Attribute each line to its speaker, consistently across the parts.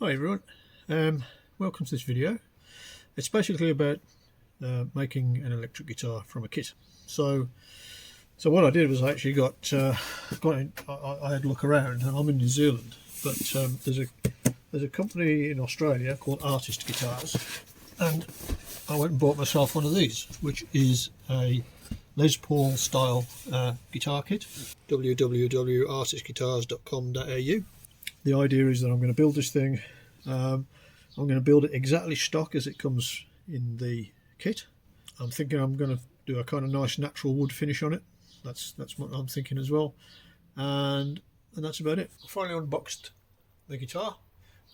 Speaker 1: Hi everyone, welcome to this video. It's basically about making an electric guitar from a kit. So what I did was I actually I had a look around, and I'm in New Zealand, but there's a company in Australia called Artist Guitars, and I went and bought myself one of these, which is a Les Paul style guitar kit. www.artistguitars.com.au. The idea is that I'm going to build this thing. I'm going to build it exactly stock as it comes in the kit. I'm thinking I'm going to do a kind of nice natural wood finish on it. That's what I'm thinking as well. And that's about it. I finally unboxed the guitar,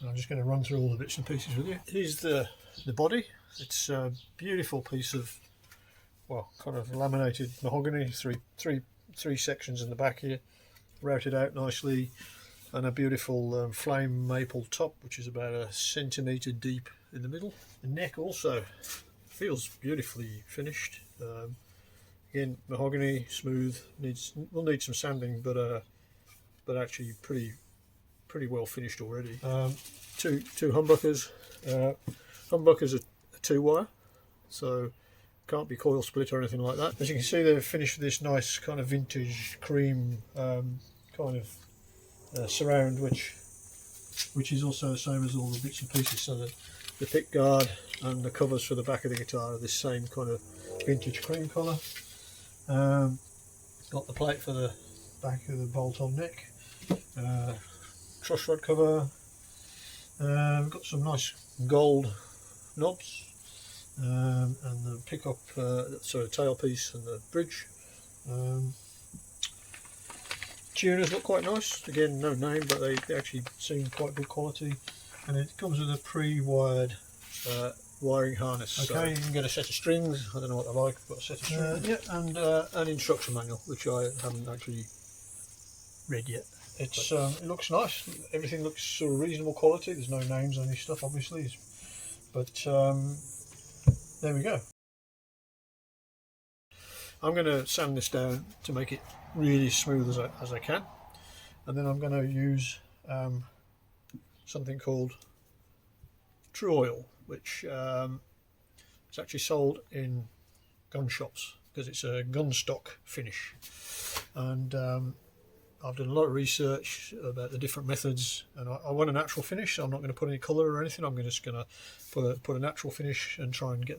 Speaker 1: and I'm just going to run through all the bits and pieces with you. Here's the body. It's a beautiful piece of, well, kind of laminated mahogany. Three sections in the back here, routed out nicely. And a beautiful flame maple top, which is about a centimetre deep in the middle. The neck also feels beautifully finished. Again, mahogany, smooth. Will need some sanding, but actually pretty well finished already. Two humbuckers. Humbuckers are 2-wire, so can't be coil split or anything like that. As you can see, they've finished with this nice kind of vintage cream kind of surround, which is also the same as all the bits and pieces. So the pick guard and the covers for the back of the guitar are this same kind of vintage cream colour. Got the plate for the back of the bolt-on neck, truss rod cover. Got some nice gold knobs, and the pickup, tailpiece and the bridge. Tuners look quite nice. Again, no name, but they actually seem quite good quality. And it comes with a pre-wired wiring harness. Okay, so you can get a set of strings. I don't know what they're like, but a set of strings. Yeah, and an instruction manual, which I haven't actually read yet. It looks nice. Everything looks sort of reasonable quality. There's no names on this stuff, obviously, but there we go. I'm going to sand this down to make it really smooth as I can, and then I'm going to use something called Tru-Oil, which is actually sold in gun shops because it's a gun stock finish. And I've done a lot of research about the different methods, and I want a natural finish, so I'm not going to put any colour or anything. I'm just going to put a natural finish and try and get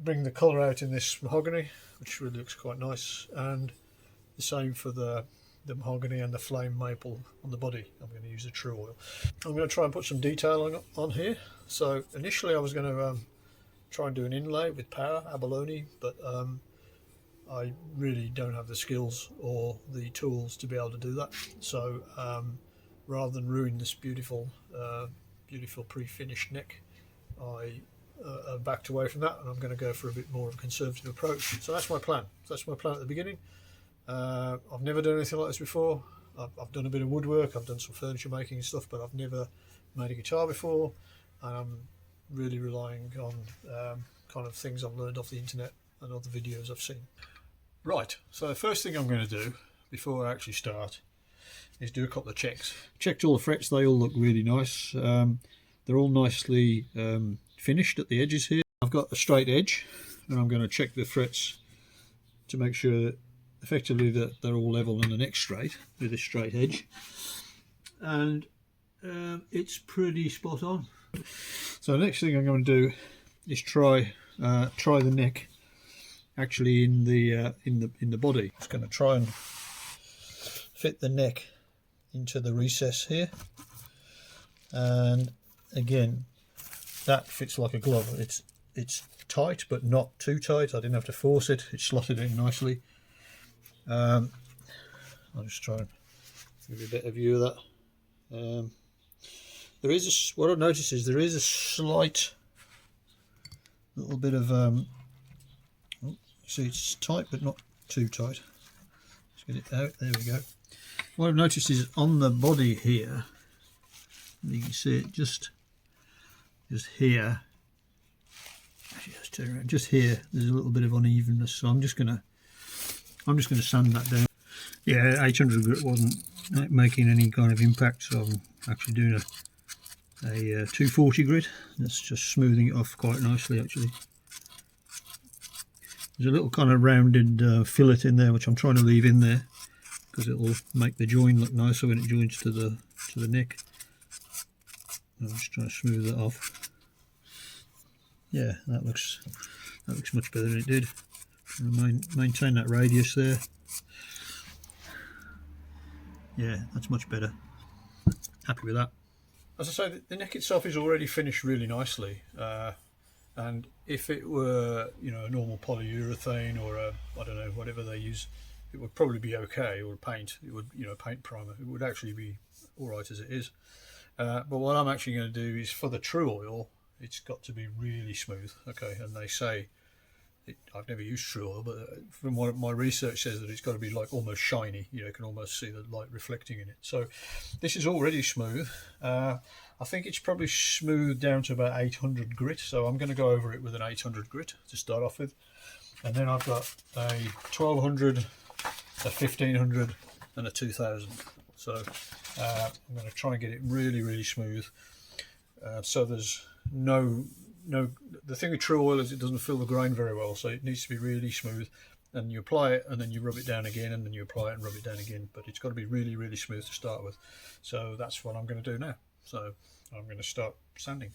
Speaker 1: bring the colour out in this mahogany, which really looks quite nice, and the same for the mahogany and the flame maple on the body. I'm going to use the Tru-Oil. I'm going to try and put some detail on here. So initially I was going to try and do an inlay with power abalone, but I really don't have the skills or the tools to be able to do that. So rather than ruin this beautiful pre-finished neck, I backed away from that, and I'm going to go for a bit more of a conservative approach. So that's my plan. That's my plan at the beginning. I've never done anything like this before. I've done a bit of woodwork, I've done some furniture making and stuff, but I've never made a guitar before, and I'm really relying on kind of things I've learned off the internet and other videos I've seen. Right, so the first thing I'm going to do before I actually start is do a couple of checks. Checked all the frets, they all look really nice. They're all nicely finished at the edges here. I've got a straight edge, and I'm going to check the frets to make sure that effectively that they're all level and the neck's straight with a straight edge, and it's pretty spot on. So the next thing I'm going to do is try the neck actually in the body. Just going to try and fit the neck into the recess here, and again, that fits like a glove. It's tight, but not too tight. I didn't have to force it. It slotted in nicely. I'll just try and give you a better view of that. What I've noticed is there is a slight little bit of see, it's tight but not too tight. Let's get it out. There we go. What I've noticed is on the body here, you can see it just here. Just turn around. Just here, there's a little bit of unevenness. So I'm just gonna sand that down. Yeah, 800 grit wasn't making any kind of impact, so I'm actually doing a 240 grit. That's just smoothing it off quite nicely actually. There's a little kind of rounded fillet in there which I'm trying to leave in there because it will make the join look nicer when it joins to the neck. I'm just trying to smooth that off. Yeah, that looks much better than it did. Maintain that radius there. Yeah, that's much better. Happy with that. As I say, the neck itself is already finished really nicely. And if it were, you know, a normal polyurethane or a, I don't know, whatever they use, it would probably be okay, or paint. It would, you know, paint primer. It would actually be all right as it is. But what I'm actually going to do is for the Tru-Oil, it's got to be really smooth. Okay, and they say, I've never used Tru-Oil, but from what my research says that it's got to be like almost shiny. You know, you can almost see the light reflecting in it. So this is already smooth. I think it's probably smoothed down to about 800 grit. So I'm going to go over it with an 800 grit to start off with. And then I've got a 1200, a 1500 and a 2000. So I'm going to try and get it really smooth. So there's no, the thing with Tru-Oil is it doesn't fill the grain very well, so it needs to be really smooth. And you apply it and then you rub it down again, and then you apply it and rub it down again, but it's got to be really smooth to start with. So that's what I'm going to do now. So I'm going to start sanding.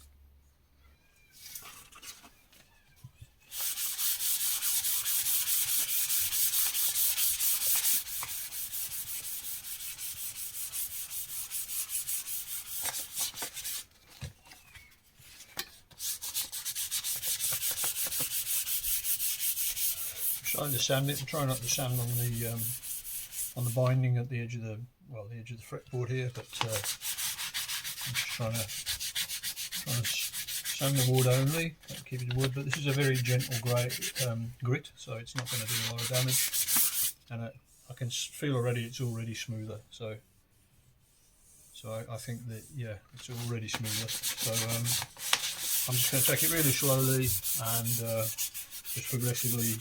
Speaker 1: Trying to sand it and try not to sand on the binding at the edge of the fretboard here, but I'm just trying to sand the wood only, keep it wood. But this is a very gentle grit, so it's not going to do a lot of damage. And I can feel already it's already smoother. So I think that, yeah, it's already smoother. So I'm just going to take it really slowly and just progressively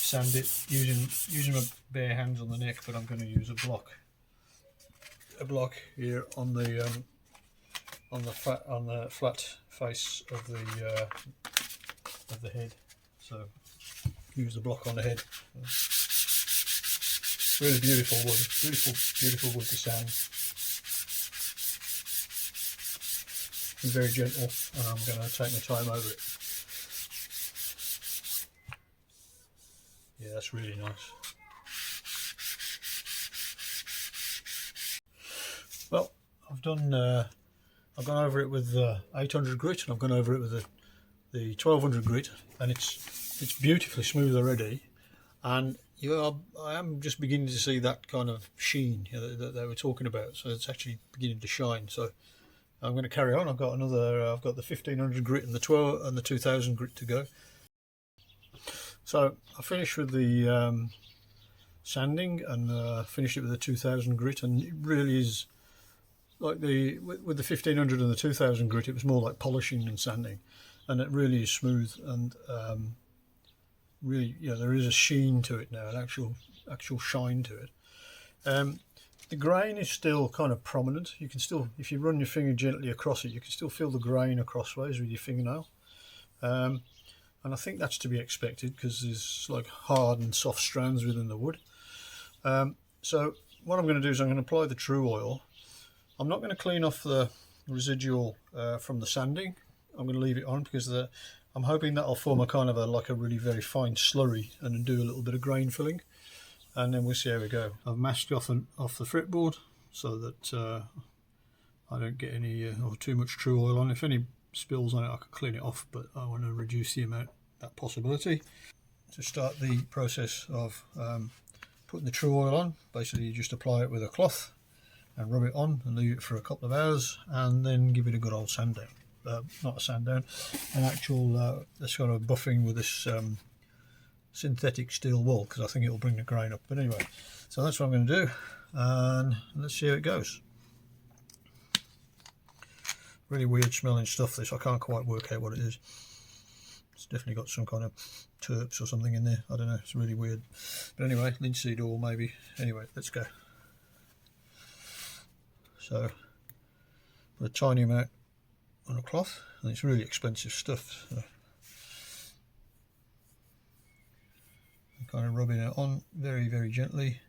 Speaker 1: sand it using my bare hands on the neck, but I'm going to use a block here on the flat face of the head. So use the block on the head. Really beautiful wood, beautiful wood to sand. And very gentle, and I'm going to take my time over it. Yeah, that's really nice. Well, I've gone over it with 800 grit, and I've gone over it with the 1200 grit, and it's beautifully smooth already. And I am just beginning to see that kind of sheen, you know, that they were talking about. So it's actually beginning to shine. So I'm going to carry on. I've got the 1500 grit and the 2000 grit to go. So I finished with the sanding and finished it with the 2000 grit, and it really is like with the 1500 and the 2000 grit, it was more like polishing than sanding, and it really is smooth, and really, you know, there is a sheen to it now, an actual shine to it. The grain is still kind of prominent. You can still, if you run your finger gently across it, you can still feel the grain acrossways with your fingernail. And I think that's to be expected because there's like hard and soft strands within the wood. So what I'm going to do is I'm going to apply the Tru-Oil. I'm not going to clean off the residual from the sanding. I'm going to leave it on because I'm hoping that'll form a kind of a really very fine slurry and do a little bit of grain filling. And then we'll see how we go. I've masked off the fretboard so that I don't get any or too much Tru-Oil on. If any spills on it, I can clean it off, but I want to reduce the amount, that possibility. To start the process of putting the Tru-Oil on, basically you just apply it with a cloth and rub it on and leave it for a couple of hours, and then give it a good old sand down. Not a sand down, an actual this kind of buffing with this synthetic steel wool, because I think it will bring the grain up. But anyway, so that's what I'm going to do, and let's see how it goes. Really weird smelling stuff this. I can't quite work out what it is. It's definitely got some kind of terps or something in there. I don't know, it's really weird. But anyway, linseed oil maybe. Anyway, let's go. So Put a tiny amount on a cloth, and it's really expensive stuff. So I'm kind of rubbing it on very, very gently.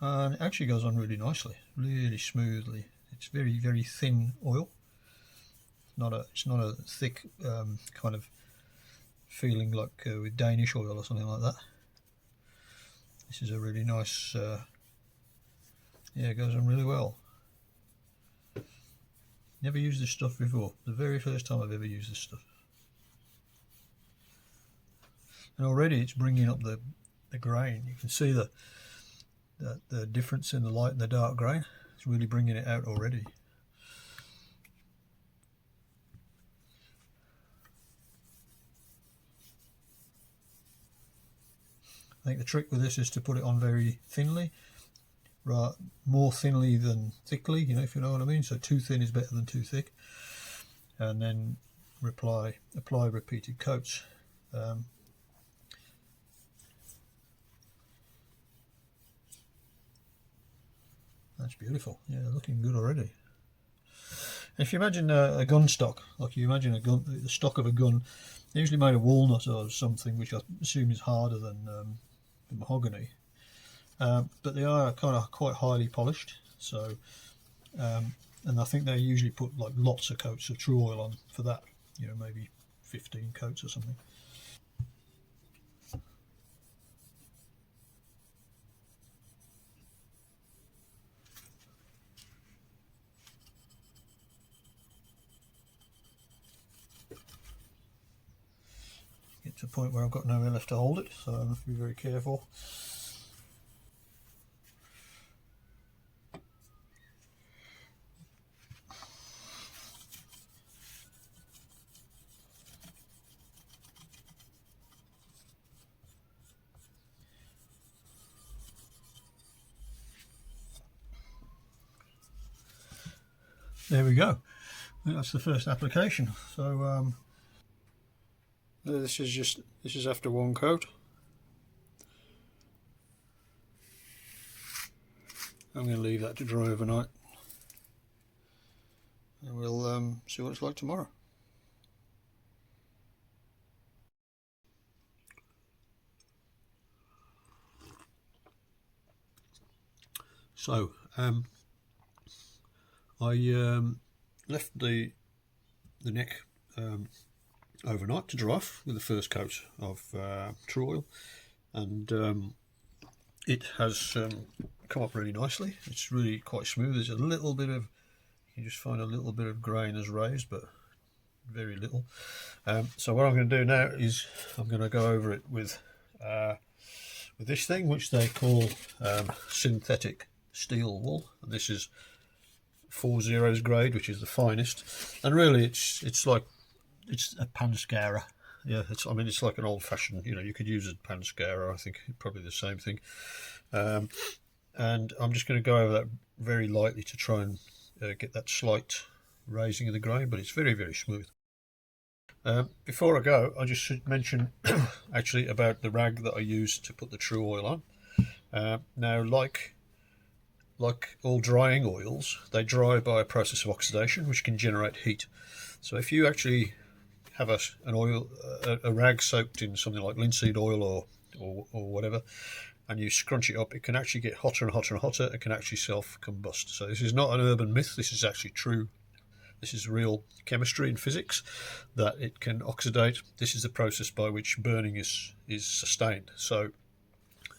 Speaker 1: And it actually goes on really nicely, really smoothly. It's very, very thin oil. It's not a thick kind of feeling like with Danish oil or something like that. This is a really nice, yeah, it goes on really well. Never used this stuff before. The very first time I've ever used this stuff. And already it's bringing up the grain. You can see the difference in the light and the dark grain. It's really bringing it out already. I think the trick with this is to put it on very thinly, right, more thinly than thickly, you know, if you know what I mean. So too thin is better than too thick. And then apply repeated coats. That's beautiful. Yeah, looking good already. If you imagine a gun stock, like you imagine the stock of a gun, usually made of walnut or something, which I assume is harder than mahogany, but they are kind of quite highly polished. So, and I think they usually put like lots of coats of Tru-Oil on for that. You know, maybe 15 coats or something. Get to a point where I've got nowhere left to hold it, so I have to be very careful. There we go. I think that's the first application. So this is after one coat. I'm going to leave that to dry overnight, and we'll see what it's like tomorrow. So I left the neck overnight to dry off with the first coat of Tru-Oil, and it has come up really nicely. It's really quite smooth. There's a little bit of, you just find a little bit of grain has raised, but very little. So what I'm going to do now is I'm going to go over it with this thing, which they call synthetic steel wool, and this is 40 grade, which is the finest. And really, it's a Panscara. Yeah, it's like an old-fashioned. You know, you could use a Panscara. I think probably the same thing. And I'm just going to go over that very lightly to try and get that slight raising of the grain, but it's very, very smooth. Before I go, I just should mention actually about the rag that I used to put the Tru-Oil on. Now, like all drying oils, they dry by a process of oxidation, which can generate heat. So if you actually have a rag soaked in something like linseed oil or whatever, and you scrunch it up, it can actually get hotter and hotter and hotter. It can actually self-combust. So this is not an urban myth. This is actually true. This is real chemistry and physics, that it can oxidate. This is the process by which burning is sustained. So,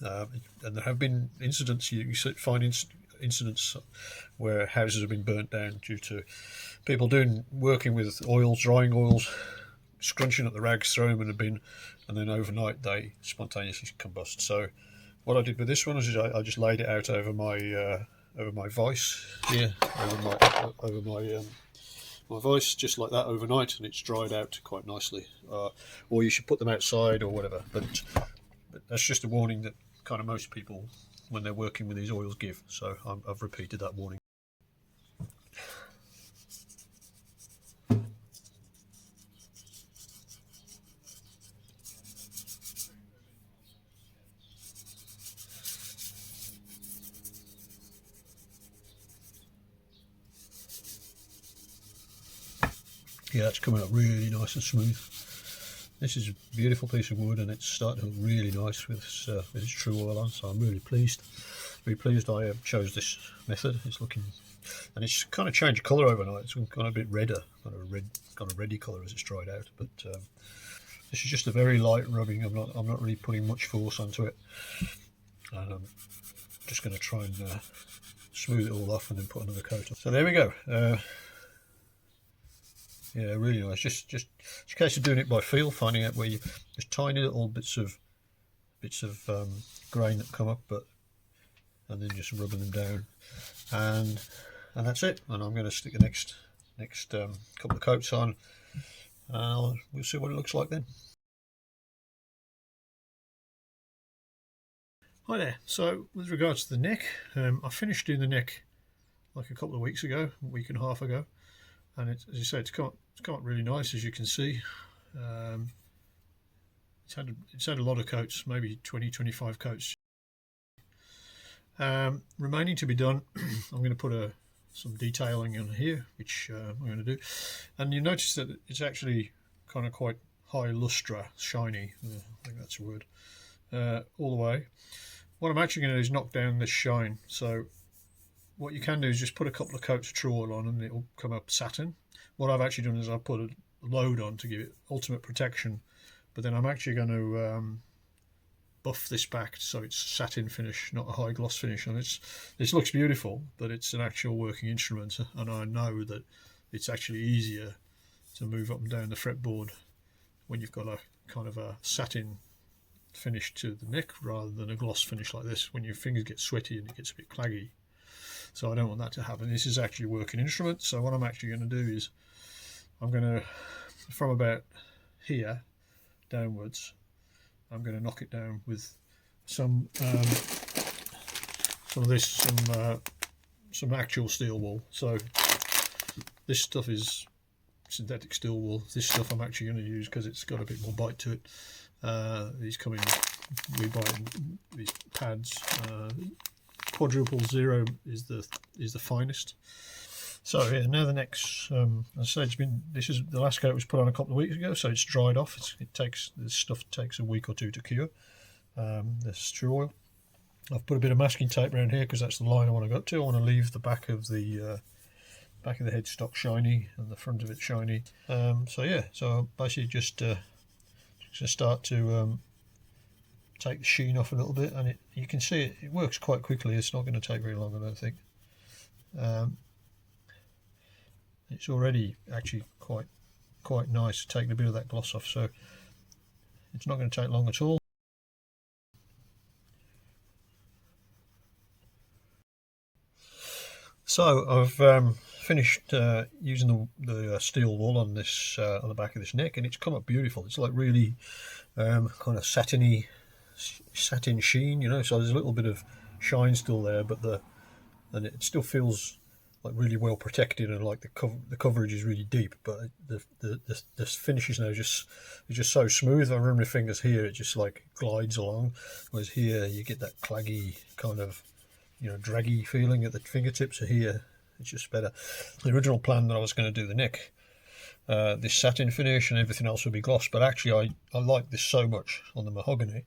Speaker 1: and there have been incidents. You find incidents where houses have been burnt down due to people working with oils, drying oils, scrunching up the rags, throwing them in a bin, and then overnight they spontaneously combust. So what I did with this one is I just laid it out over my vise here, over my vise, just like that overnight, and it's dried out quite nicely. Or you should put them outside or whatever. But that's just a warning that kind of most people, when they're working with these oils, give. So I've repeated that warning. Yeah, it's coming up really nice and smooth. This is a beautiful piece of wood, and it's starting to look really nice with its Tru-Oil on, so I'm really pleased. Really pleased I chose this method. It's looking, and it's kind of changed colour overnight. It's gone a bit redder, kind of reddy colour as it's dried out. But this is just a very light rubbing. I'm not really putting much force onto it, and I'm just going to try and smooth it all off and then put another coat on. So there we go. Yeah, really nice. Just it's a case of doing it by feel, finding out where you just tiny little bits of grain that come up, and then just rubbing them down, and that's it. And I'm going to stick the next couple of coats on, and we'll see what it looks like then. Hi there. So with regards to the neck, I finished doing the neck like a couple of weeks ago, a week and a half ago, and as you say, it's come up really nice, as you can see. It's had a lot of coats, maybe 20-25 coats remaining to be done. I'm going to put some detailing on here, which I'm going to do, and you notice that it's actually kind of quite high lustre, shiny. I think that's a word. All the way. What I'm actually going to do is knock down this shine. So what you can do is just put a couple of coats of Tru-Oil on, and it will come up satin. What I've actually done is I've put a load on to give it ultimate protection, but then I'm actually going to buff this back so it's satin finish, not a high gloss finish. And this looks beautiful, but it's an actual working instrument, and I know that it's actually easier to move up and down the fretboard when you've got a kind of a satin finish to the neck rather than a gloss finish like this, when your fingers get sweaty and it gets a bit claggy. So I don't want that to happen. This is actually a working instrument, so what I'm actually going to do is I'm going to, from about here downwards, I'm going to knock it down with some actual steel wool. So this stuff is synthetic steel wool. This stuff I'm actually going to use because it's got a bit more bite to it. These come in, we buy these pads. Quadruple 0 is the finest. So yeah, now the next, as I said, the last coat was put on a couple of weeks ago, so it's dried off. This stuff takes a week or two to cure. This Tru-Oil. I've put a bit of masking tape around here because that's the line I want to go up to. I want to leave the back of the headstock shiny and the front of it shiny. So yeah, so basically just to start to take the sheen off a little bit, and you can see it works quite quickly. It's not going to take very long, I don't think. It's already actually quite nice, taking a bit of that gloss off, so it's not going to take long at all. So I've finished using the steel wool on this on the back of this neck, and it's come up beautiful. It's like really kind of satin sheen, you know. So there's a little bit of shine still there, but and it still feels like really well protected, and like the coverage is really deep. But the finishes now is just so smooth. I run my fingers here, it just like glides along, whereas here you get that claggy kind of, you know, draggy feeling at the fingertips. So here it's just better. The original plan that I was going to do the neck, this satin finish and everything else would be gloss, but actually I like this so much on the mahogany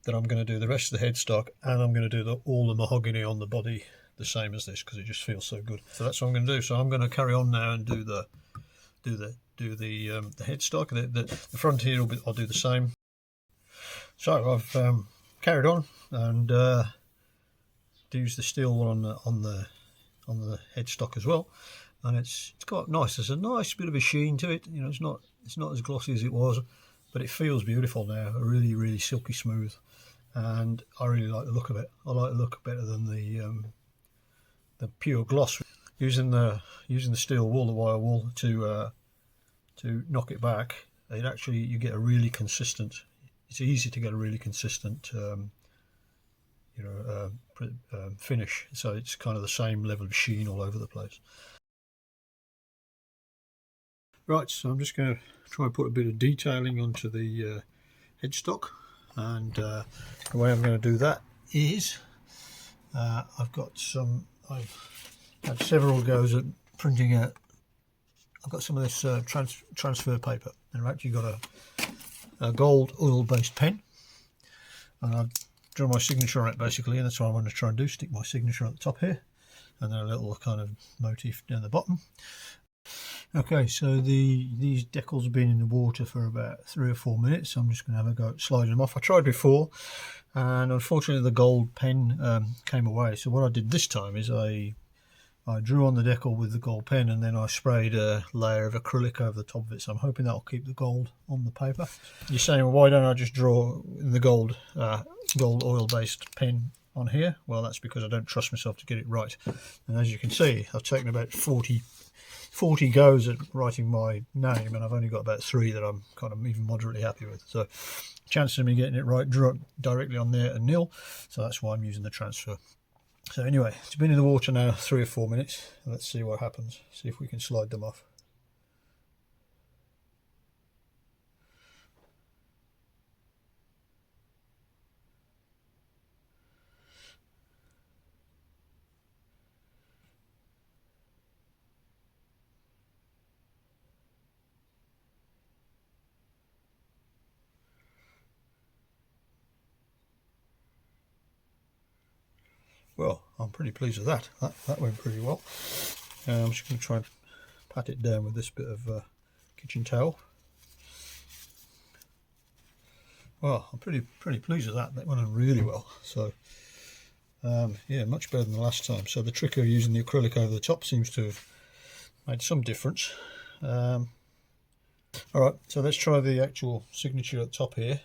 Speaker 1: that I'm going to do the rest of the headstock, and I'm going to do all the mahogany on the body the same as this, because it just feels so good. So that's what I'm going to do. So I'm going to carry on now and do the headstock. The front here I'll do the same. So I've carried on and used the steel one on the headstock as well, and it's got nice. There's a nice bit of a sheen to it. You know, it's not as glossy as it was, but it feels beautiful now. Really silky smooth, and I really like the look of it. I like the look better than the pure gloss. Using the steel wool, the wire wool, to knock it back, you get a really consistent. It's easy to get a really consistent finish, so it's kind of the same level of sheen all over the place. Right, so I'm just going to try and put a bit of detailing onto the headstock, and the way I'm going to do that is I've had several goes at printing out I've got some of this transfer paper, and I've actually got a gold oil based pen, and I've drawn my signature on it basically, and that's what I'm going to try and do, stick my signature at the top here, and then a little kind of motif down the bottom. Okay, so these decals have been in the water for about 3 or 4 minutes, so I'm just going to have a go at sliding them off. I tried before, and unfortunately the gold pen came away, so what I did this time is I drew on the decal with the gold pen, and then I sprayed a layer of acrylic over the top of it, so I'm hoping that'll keep the gold on the paper. You're saying, well, why don't I just draw in the gold oil based pen on here? Well, that's because I don't trust myself to get it right, and as you can see, I've taken about 40 goes at writing my name, and I've only got about 3 that I'm kind of even moderately happy with. So chances of me getting it right directly on there are nil, so that's why I'm using the transfer. So anyway, it's been in the water now 3 or 4 minutes. Let's see what happens. See if we can slide them off. Well, I'm pretty pleased with that. That went pretty well. I'm just going to try and pat it down with this bit of kitchen towel. Well, I'm pretty pleased with that. That went on really well. So, yeah, much better than the last time. So the trick of using the acrylic over the top seems to have made some difference. All right, so let's try the actual signature at the top here.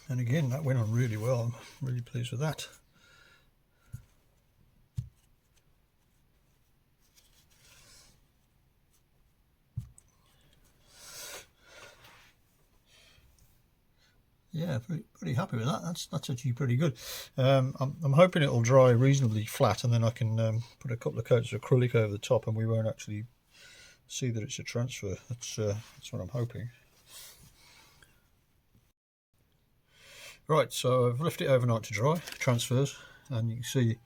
Speaker 1: And again, that went on really well. I'm really pleased with that. Yeah, pretty happy with that. That's actually pretty good. I'm hoping it'll dry reasonably flat, and then I can put a couple of coats of acrylic over the top, and we won't actually see that it's a transfer. That's what I'm hoping. Right, so I've left it overnight to dry, transfers, and you can see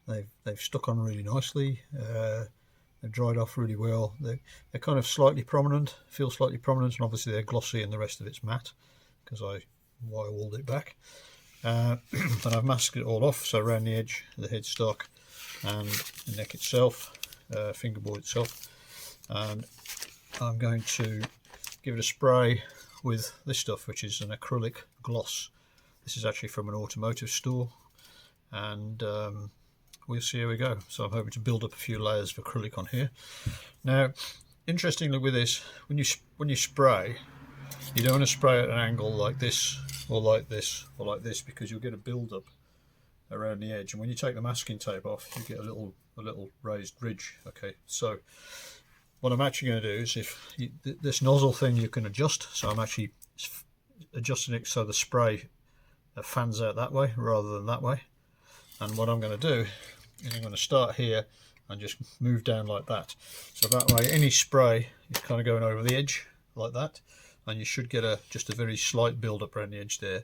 Speaker 1: they've stuck on really nicely. They've dried off really well. They're kind of slightly prominent, feel slightly prominent, and obviously they're glossy and the rest of it's matte because I wire-walled it back. And I've masked it all off, so around the edge, the headstock and the neck itself, fingerboard itself. And I'm going to give it a spray with this stuff, which is an acrylic gloss. This is actually from an automotive store, and we'll see how we go. So I'm hoping to build up a few layers of acrylic on here. Now, interestingly with this, when you spray, you don't want to spray at an angle like this, or like this, or like this, because you'll get a build-up around the edge. And when you take the masking tape off, you get a little raised ridge. Okay, so what I'm actually going to do is, this nozzle thing you can adjust, so I'm actually adjusting it so the spray fans out that way rather than that way. And what I'm going to do is I'm going to start here and just move down like that, so that way any spray is kind of going over the edge like that, and you should get just a very slight build up around the edge there,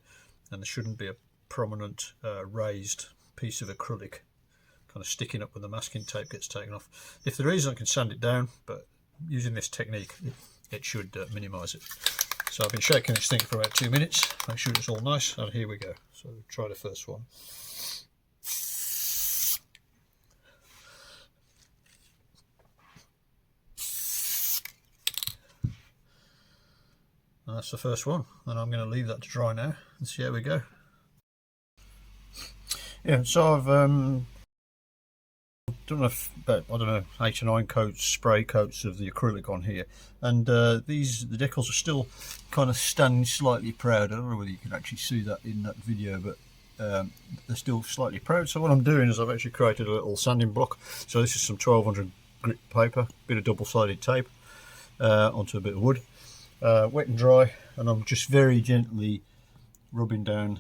Speaker 1: and there shouldn't be a prominent raised piece of acrylic kind of sticking up when the masking tape gets taken off. If there is, I can sand it down, but using this technique it should minimise it. So I've been shaking this thing for about 2 minutes, make sure it's all nice, and here we go. So we'll try the first one. And that's the first one, and I'm going to leave that to dry now and see how we go. Yeah, so I've done about, I don't know, 8 or 9 spray coats of the acrylic on here, and the decals are still kind of standing slightly proud. I don't know whether you can actually see that in that video, but they're still slightly proud. So what I'm doing is I've actually created a little sanding block. So this is some 1200 grit paper, bit of double-sided tape onto a bit of wood, wet and dry, and I'm just very gently rubbing down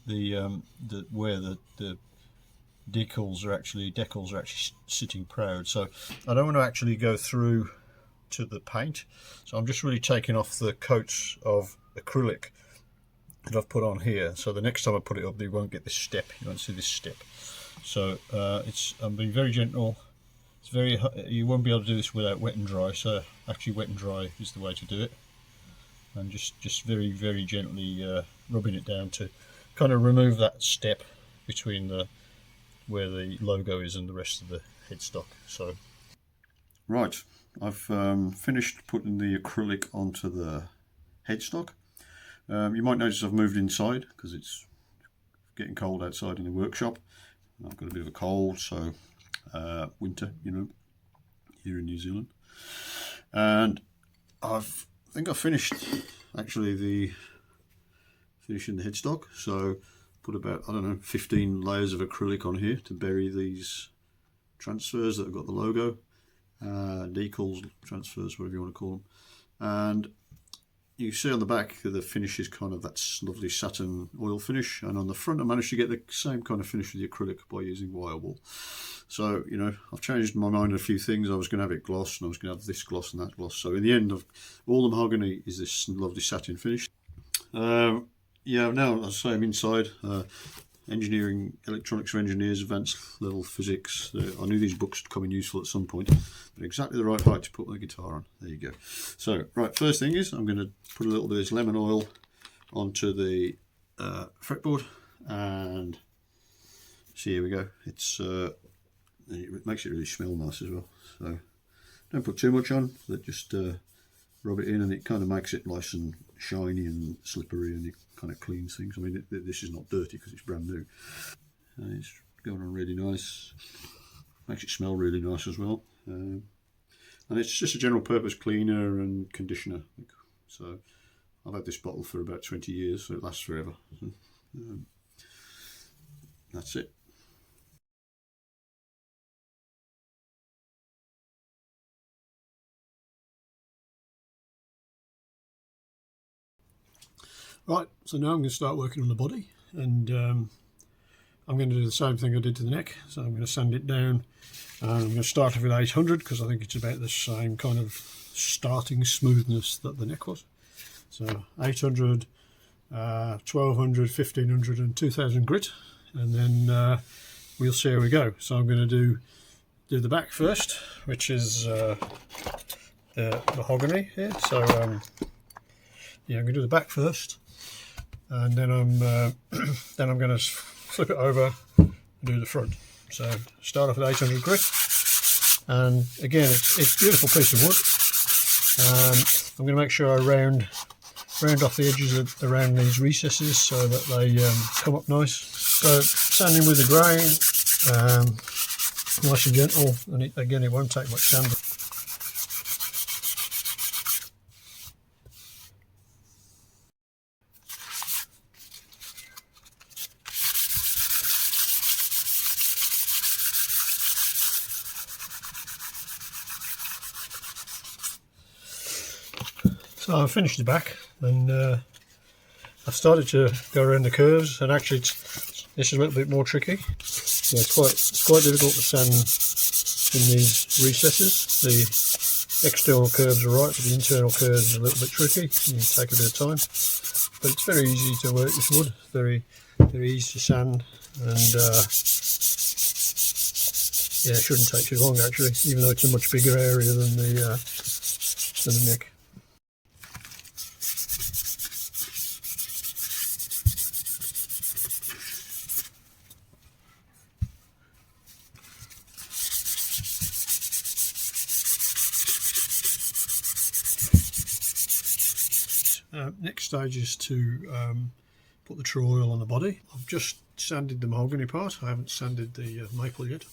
Speaker 1: where the decals are actually sitting proud. So I don't want to actually go through to the paint, so I'm just really taking off the coats of acrylic that I've put on here, so the next time I put it up you won't get this step, you won't see this step. So I'm being very gentle. It's very, you won't be able to do this without wet and dry, so actually wet and dry is the way to do it, and just very, very gently rubbing it down to kind of remove that step between where the logo is and the rest of the headstock. So right, I've finished putting the acrylic onto the headstock. You might notice I've moved inside because it's getting cold outside in the workshop. I've got a bit of a cold, so winter, you know, here in New Zealand. And I think I've finished actually finishing the headstock. So put about, I don't know, 15 layers of acrylic on here to bury these transfers that have got the logo, decals, transfers, whatever you want to call them. And you see on the back the finish is kind of that lovely satin oil finish, and on the front I managed to get the same kind of finish with the acrylic by using wire wool. So, you know, I've changed my mind on a few things. I was going to have it gloss, and I was going to have this gloss and that gloss. So in the end, all the mahogany is this lovely satin finish. Yeah, now I say I'm inside. Engineering, electronics for engineers, advanced level physics. I knew these books would come in useful at some point. They're exactly the right height to put my guitar on. There you go. So, right, first thing is I'm going to put a little bit of this lemon oil onto the fretboard, and see, here we go. It makes it really smell nice as well. So don't put too much on, but just rub it in, and it kind of makes it nice and shiny and slippery, and it kind of cleans things. I mean, this is not dirty because it's brand new. And it's going on really nice. Makes it smell really nice as well. And it's just a general purpose cleaner and conditioner. So I've had this bottle for about 20 years, so it lasts forever. That's it. Right, so now I'm going to start working on the body, and I'm going to do the same thing I did to the neck. So I'm going to sand it down, and I'm going to start off with 800 because I think it's about the same kind of starting smoothness that the neck was. So 800, 1200, 1500 and 2000 grit, and then we'll see how we go. So I'm going to do the back first, which is the mahogany here. So yeah, I'm going to do the back first, and then I'm going to flip it over and do the front. So start off with 800 grit, and again it's a beautiful piece of wood. I'm going to make sure I round off the edges around these recesses so that they come up nice. So sanding with the grain, nice and gentle, and it won't take much sanding. So I've finished the back, and I've started to go around the curves, and actually this is a little bit more tricky. Yeah, it's quite difficult to sand in these recesses. The external curves are right, but the internal curves are a little bit tricky. You take a bit of time, but it's very easy to work this wood. Very, very easy to sand, and yeah, it shouldn't take too long actually, even though it's a much bigger area than the neck. Next stage is to put the Tru-Oil on the body. I've just sanded the mahogany part. I haven't sanded the maple yet,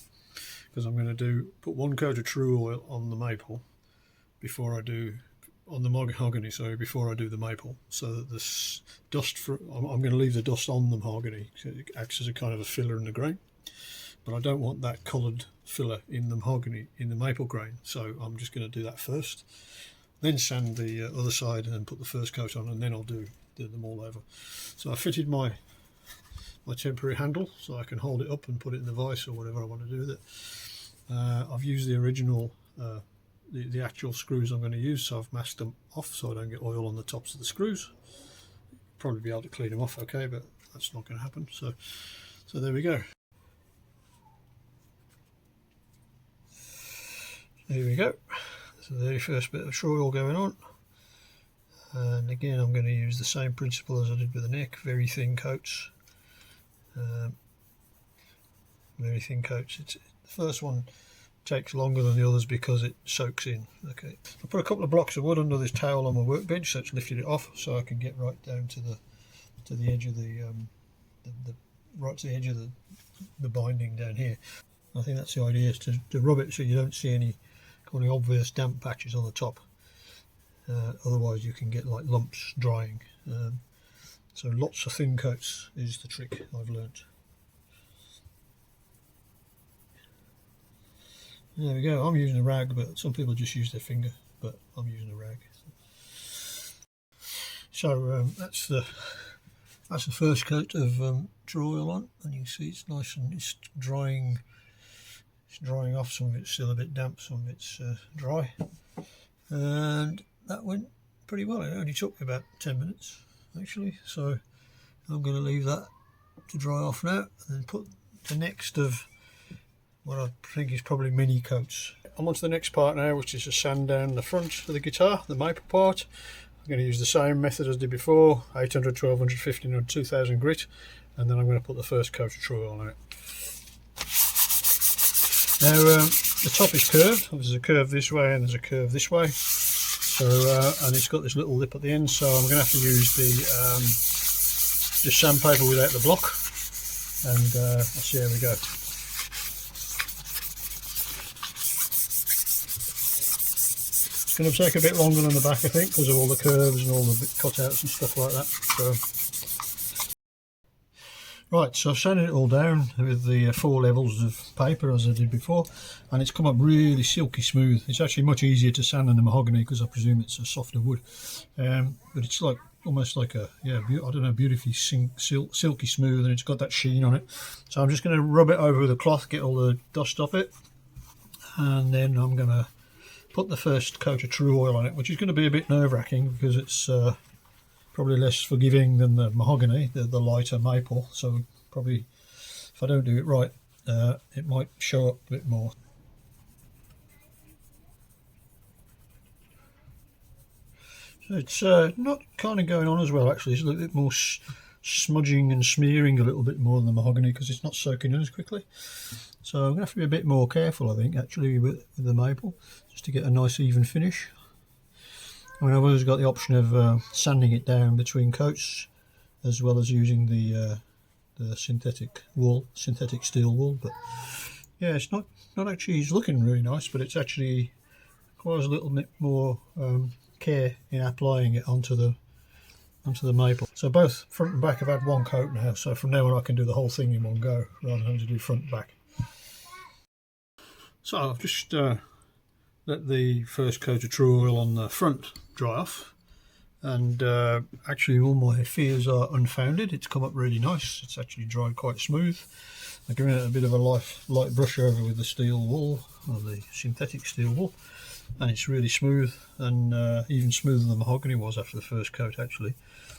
Speaker 1: because I'm going to put one coat of Tru-Oil on the maple before I do on the mahogany. So before I do the maple, so that this dust I'm going to leave the dust on the mahogany. So it acts as a kind of a filler in the grain, but I don't want that coloured filler in the mahogany in the maple grain. So I'm just going to do that first. Then sand the other side and put the first coat on, and then I'll do them all over. So I fitted my my temporary handle, so I can hold it up and put it in the vise or whatever I want to do with it. I've used the original, the actual screws I'm going to use, so I've masked them off so I don't get oil on the tops of the screws. Probably be able to clean them off okay, but that's not going to happen. So there we go. There we go. So the very first bit of Tru-Oil going on. And again, I'm going to use the same principle as I did with the neck, very thin coats. Very thin coats. The first one takes longer than the others because it soaks in. Okay, I put a couple of blocks of wood under this towel on my workbench, so it's lifted it off, so I can get right down to the edge of right to the edge of the binding down here. I think that's the idea, is to rub it so you don't see any kind of obvious damp patches on the top. Otherwise you can get like lumps drying. So lots of thin coats is the trick I've learnt. There we go. I'm using a rag, but some people just use their finger, but I'm using a rag. So that's the first coat of Tru-Oil on, and you can see it's nice and it's drying. It's drying off. Some of it's still a bit damp, some of it's dry, and that went pretty well. It only took me about 10 minutes actually, so I'm going to leave that to dry off now and then put the next of what I think is probably mini coats. I'm on to the next part now, which is to sand down the front of the guitar, the maple part. I'm going to use the same method as I did before, 800, 1200, 1500, 2000 grit, and then I'm going to put the first coat of Tru-Oil on it. Now the top is curved. There's a curve this way and there's a curve this way. So and it's got this little lip at the end, so I'm going to have to use the sandpaper without the block, and let's see how we go. It's going to take a bit longer than the back, I think, because of all the curves and all the cutouts and stuff like that. So right, so I've sanded it all down with the 4 levels of paper as I did before, and it's come up really silky smooth. It's actually much easier to sand than the mahogany because I presume it's a softer wood, but it's like almost like a, yeah, I don't know, beautifully silky smooth, and it's got that sheen on it. So I'm just going to rub it over with a cloth, get all the dust off it, and then I'm going to put the first coat of Tru-Oil on it, which is going to be a bit nerve-wracking because it's probably less forgiving than the mahogany, the lighter maple, so probably if I don't do it right, it might show up a bit more. So it's not kind of going on as well actually. It's a little bit more smudging and smearing a little bit more than the mahogany because it's not soaking in as quickly. So I'm going to have to be a bit more careful, I think, actually with the maple, just to get a nice even finish. I mean, I've always got the option of sanding it down between coats, as well as using the synthetic steel wool. But yeah, it's not actually. It's looking really nice, but it's actually requires a little bit more care in applying it onto the maple. So both front and back have had one coat now. So from now on, I can do the whole thing in one go rather than having to do front and back. So I've just let the first coat of Tru-Oil on the front dry off, and actually all my fears are unfounded. It's come up really nice. It's actually dried quite smooth. I've given it a bit of a light brush over with the steel wool, or the synthetic steel wool, and it's really smooth, and even smoother than mahogany was after the first coat actually.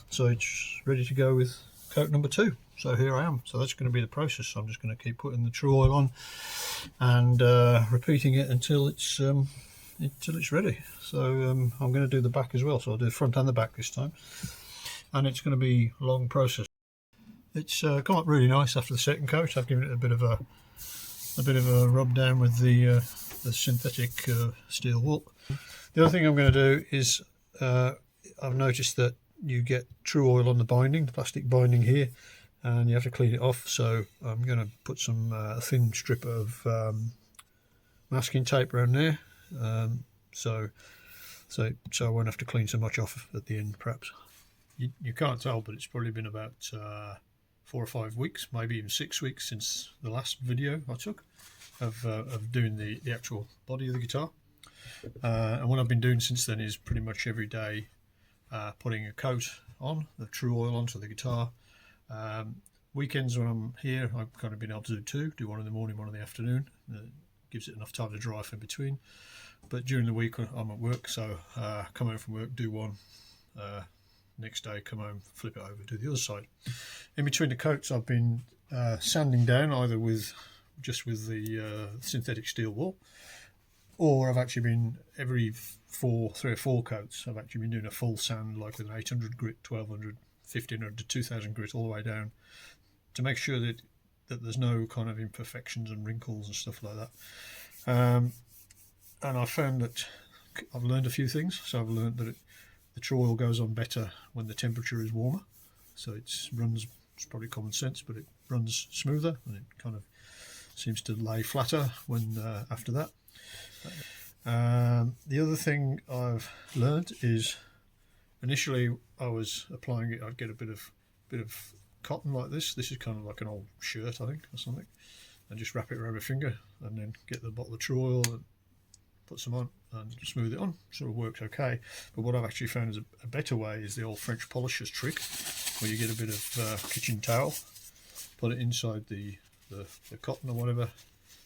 Speaker 1: So it's ready to go with coat number 2. So here I am. So that's going to be the process. So I'm just going to keep putting the Tru-Oil on and repeating it until it's ready. So I'm going to do the back as well. So I'll do the front and the back this time, and it's going to be a long process. It's come up really nice after the second coat. I've given it a bit of a rub down with the synthetic steel wool. The other thing I'm going to do is I've noticed that you get Tru-Oil on the binding, the plastic binding here, and you have to clean it off. So I'm going to put some thin strip of masking tape around there, so I won't have to clean so much off at the end. Perhaps you can't tell, but it's probably been about 4 or 5 weeks, maybe even 6 weeks since the last video I took of doing the actual body of the guitar. And what I've been doing since then is pretty much every day putting a coat on, the Tru-Oil onto the guitar, Weekends when I'm here, I've kind of been able to do two, do one in the morning, one in the afternoon. Gives it enough time to dry off in between. But during the week I'm at work, so come home from work, do one. Next day, come home, flip it over, do the other side. In between the coats, I've been sanding down either with the synthetic steel wool, or I've actually been every 3 or 4 coats. I've actually been doing a full sand, like with an 800 grit, 1200, 1500 to 2000 grit all the way down, to make sure that there's no kind of imperfections and wrinkles and stuff like that. And I found that I've learned a few things. So I've learned that the Tru-Oil goes on better when the temperature is warmer. So it's probably common sense, but it runs smoother and it kind of seems to lay flatter when after that. The other thing I've learned is, initially I was applying it, I'd get a bit of cotton like this. This is kind of like an old shirt, I think, or something, and just wrap it around my finger, and then get the bottle of Tru-Oil and put some on and smooth it on. Sort of works okay. But what I've actually found is a better way is the old French polisher's trick, where you get a bit of kitchen towel, put it inside the cotton or whatever,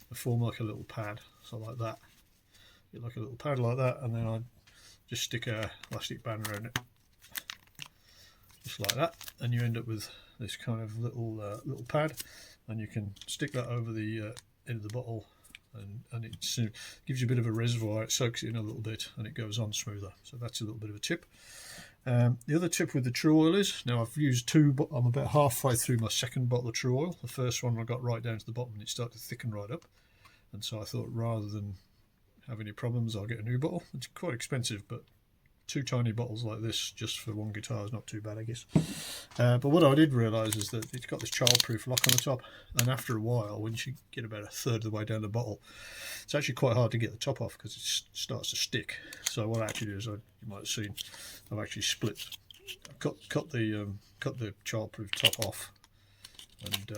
Speaker 1: and form like a little pad. So like that, get like a little pad like that, and then I just stick a elastic band around it, just like that, and you end up with this kind of little pad, and you can stick that over the end of the bottle, and it gives you a bit of a reservoir. It soaks it in a little bit and it goes on smoother. So that's a little bit of a tip. The other tip with the Tru-Oil is, now I've used 2, but I'm about halfway through my second bottle of Tru-Oil. The first one I got right down to the bottom and it started to thicken right up, and so I thought, rather than have any problems, I'll get a new bottle. It's quite expensive, but 2 tiny bottles like this just for one guitar is not too bad, I guess. But what I did realise is that it's got this childproof lock on the top, and after a while, when you get about a third of the way down the bottle, it's actually quite hard to get the top off because it starts to stick. So what I actually do is, you might have seen, I've actually cut the childproof top off and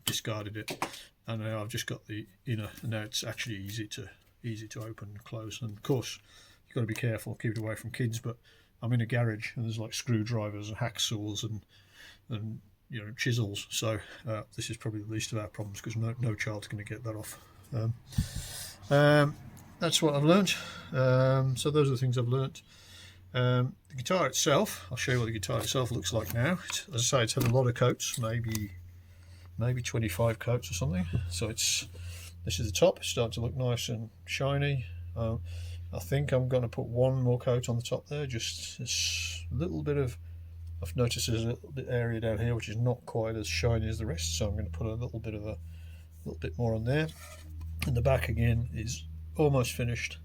Speaker 1: discarded it, and now I've just got the inner, and now it's actually easy to open and close. And of course, you've got to be careful, keep it away from kids, but I'm in a garage and there's like screwdrivers and hacksaws and chisels, so this is probably the least of our problems, because no child's going to get that off. That's what I've learnt. So those are the things I've learnt. The guitar itself, I'll show you what the guitar itself looks like now. As I say, it's had a lot of coats, maybe 25 coats or something. So this is the top. It's starting to look nice and shiny. I think I'm going to put one more coat on the top there, just this little bit of, I've noticed there's a little bit area down here which is not quite as shiny as the rest, so I'm going to put a little bit more on there. And the back again is almost finished.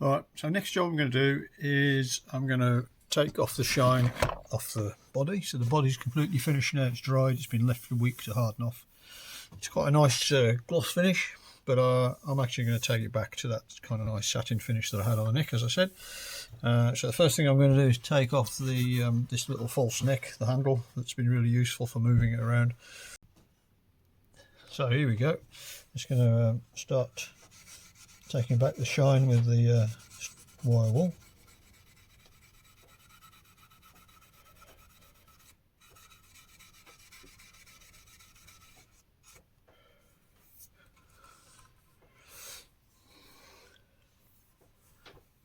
Speaker 1: Alright, so next job I'm going to do is I'm going to take off the shine off the body. So the body's completely finished now, it's dried, it's been left for a week to harden off. It's quite a nice gloss finish, but I'm actually going to take it back to that kind of nice satin finish that I had on the neck, as I said. So the first thing I'm going to do is take off this little false neck, the handle, that's been really useful for moving it around. So here we go. Just going to start taking back the shine with the wire wool.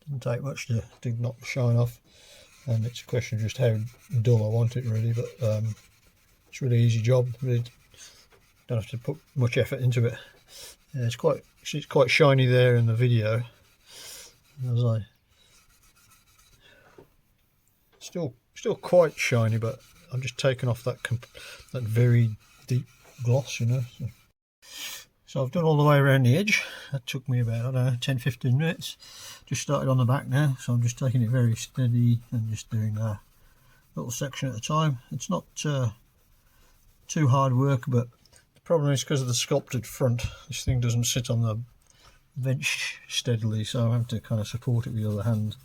Speaker 1: Doesn't take much to knock the shine off, and it's a question of just how dull I want it really, but it's a really easy job. Really don't have to put much effort into it. It's quite shiny there in the video. Still quite shiny, but I'm just taking off that very deep gloss, So I've done all the way around the edge. That took me about, I don't know, 10-15 minutes. Just started on the back now, so I'm just taking it very steady and just doing a little section at a time. It's not too hard work, but the problem is because of the sculpted front, this thing doesn't sit on the bench steadily, so I have to kind of support it with the other hand.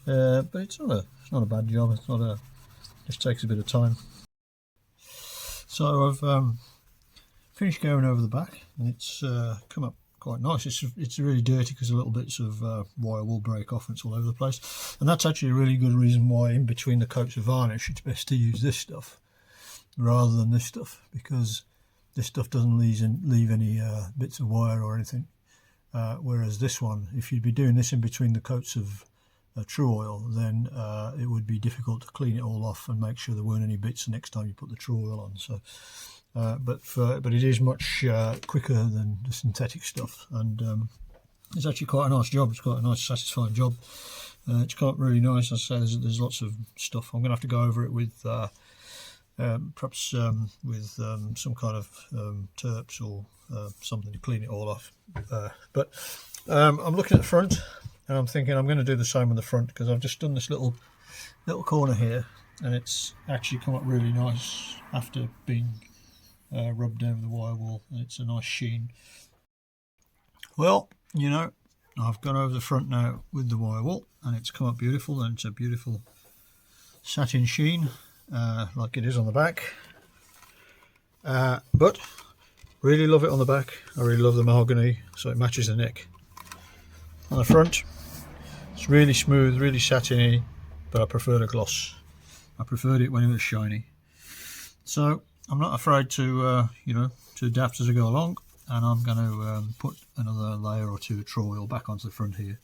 Speaker 1: But it's not a bad job. It just takes a bit of time. So I've finished going over the back, and it's come up quite nice. It's really dirty because a little bits of wire will break off and it's all over the place, and that's actually a really good reason why in between the coats of varnish it's best to use this stuff. rather than this stuff, because this stuff doesn't leave any bits of wire or anything. Whereas this one, if you'd be doing this in between the coats of Tru-Oil, then it would be difficult to clean it all off and make sure there weren't any bits the next time you put the Tru-Oil on. So, but it is much quicker than the synthetic stuff, and it's actually quite a nice job. It's quite a nice, satisfying job. It's quite really nice. As I say, there's lots of stuff. I'm going to have to go over it with perhaps with some kind of terps or something to clean it all off. But I'm looking at the front, and I'm thinking I'm going to do the same on the front, because I've just done this little corner here, and it's actually come up really nice after being rubbed down with the wire wool, and it's a nice sheen. Well, you know, I've gone over the front now with the wire wool, and it's come up beautiful, and it's a beautiful satin sheen like it is on the back. But really love it on the back. I really love the mahogany, so it matches the neck. On the front, it's really smooth, really satiny, but I prefer the gloss. I preferred it when it was shiny. So I'm not afraid to you know, to adapt as I go along, and I'm going to put another layer or two of Tru-Oil back onto the front here.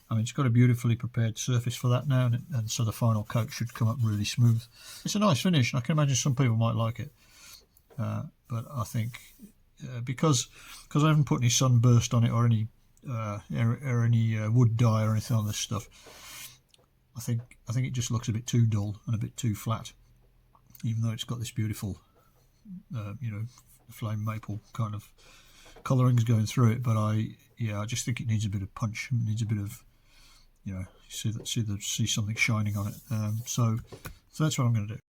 Speaker 1: I mean, it's got a beautifully prepared surface for that now, and so the final coat should come up really smooth. It's a nice finish, and I can imagine some people might like it. But I think because I haven't put any sunburst on it or any wood dye or anything on this stuff, I think it just looks a bit too dull and a bit too flat, even though it's got this beautiful you know, flame maple kind of colourings going through it. But I just think it needs a bit of punch. It needs a bit of, you know, see something shining on it. So that's what I'm going to do.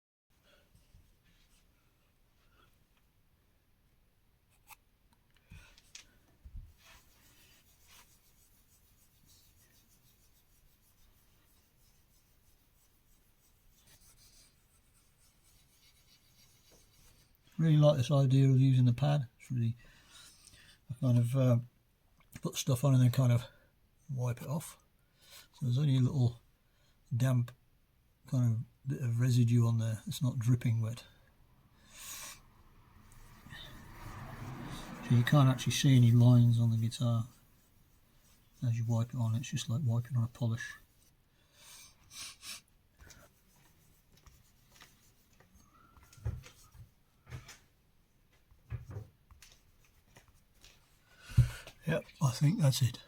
Speaker 1: Really like this idea of using the pad. It's really, I kind of put stuff on and then kind of wipe it off. So there's only a little damp kind of bit of residue on there. It's not dripping wet. So you can't actually see any lines on the guitar as you wipe it on. It's just like wiping on a polish. Yep, I think that's it.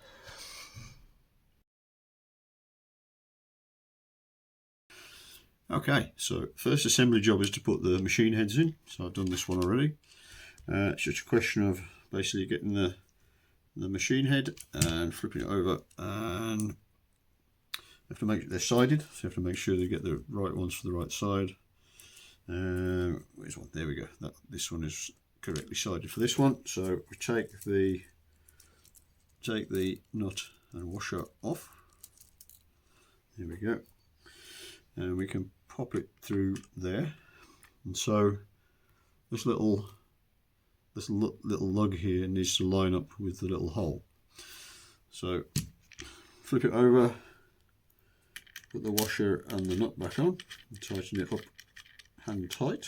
Speaker 1: Okay, so first assembly job is to put the machine heads in. So I've done this one already. It's just a question of basically getting the machine head and flipping it over, and you have to make they're sided, so you have to make sure they get the right ones for the right side. Where's one? There we go. This one is correctly sided for this one. So we take the nut and washer off. There we go, and we can pop it through there. And so this little lug here needs to line up with the little hole. So flip it over, put the washer and the nut back on, and tighten it up hand tight.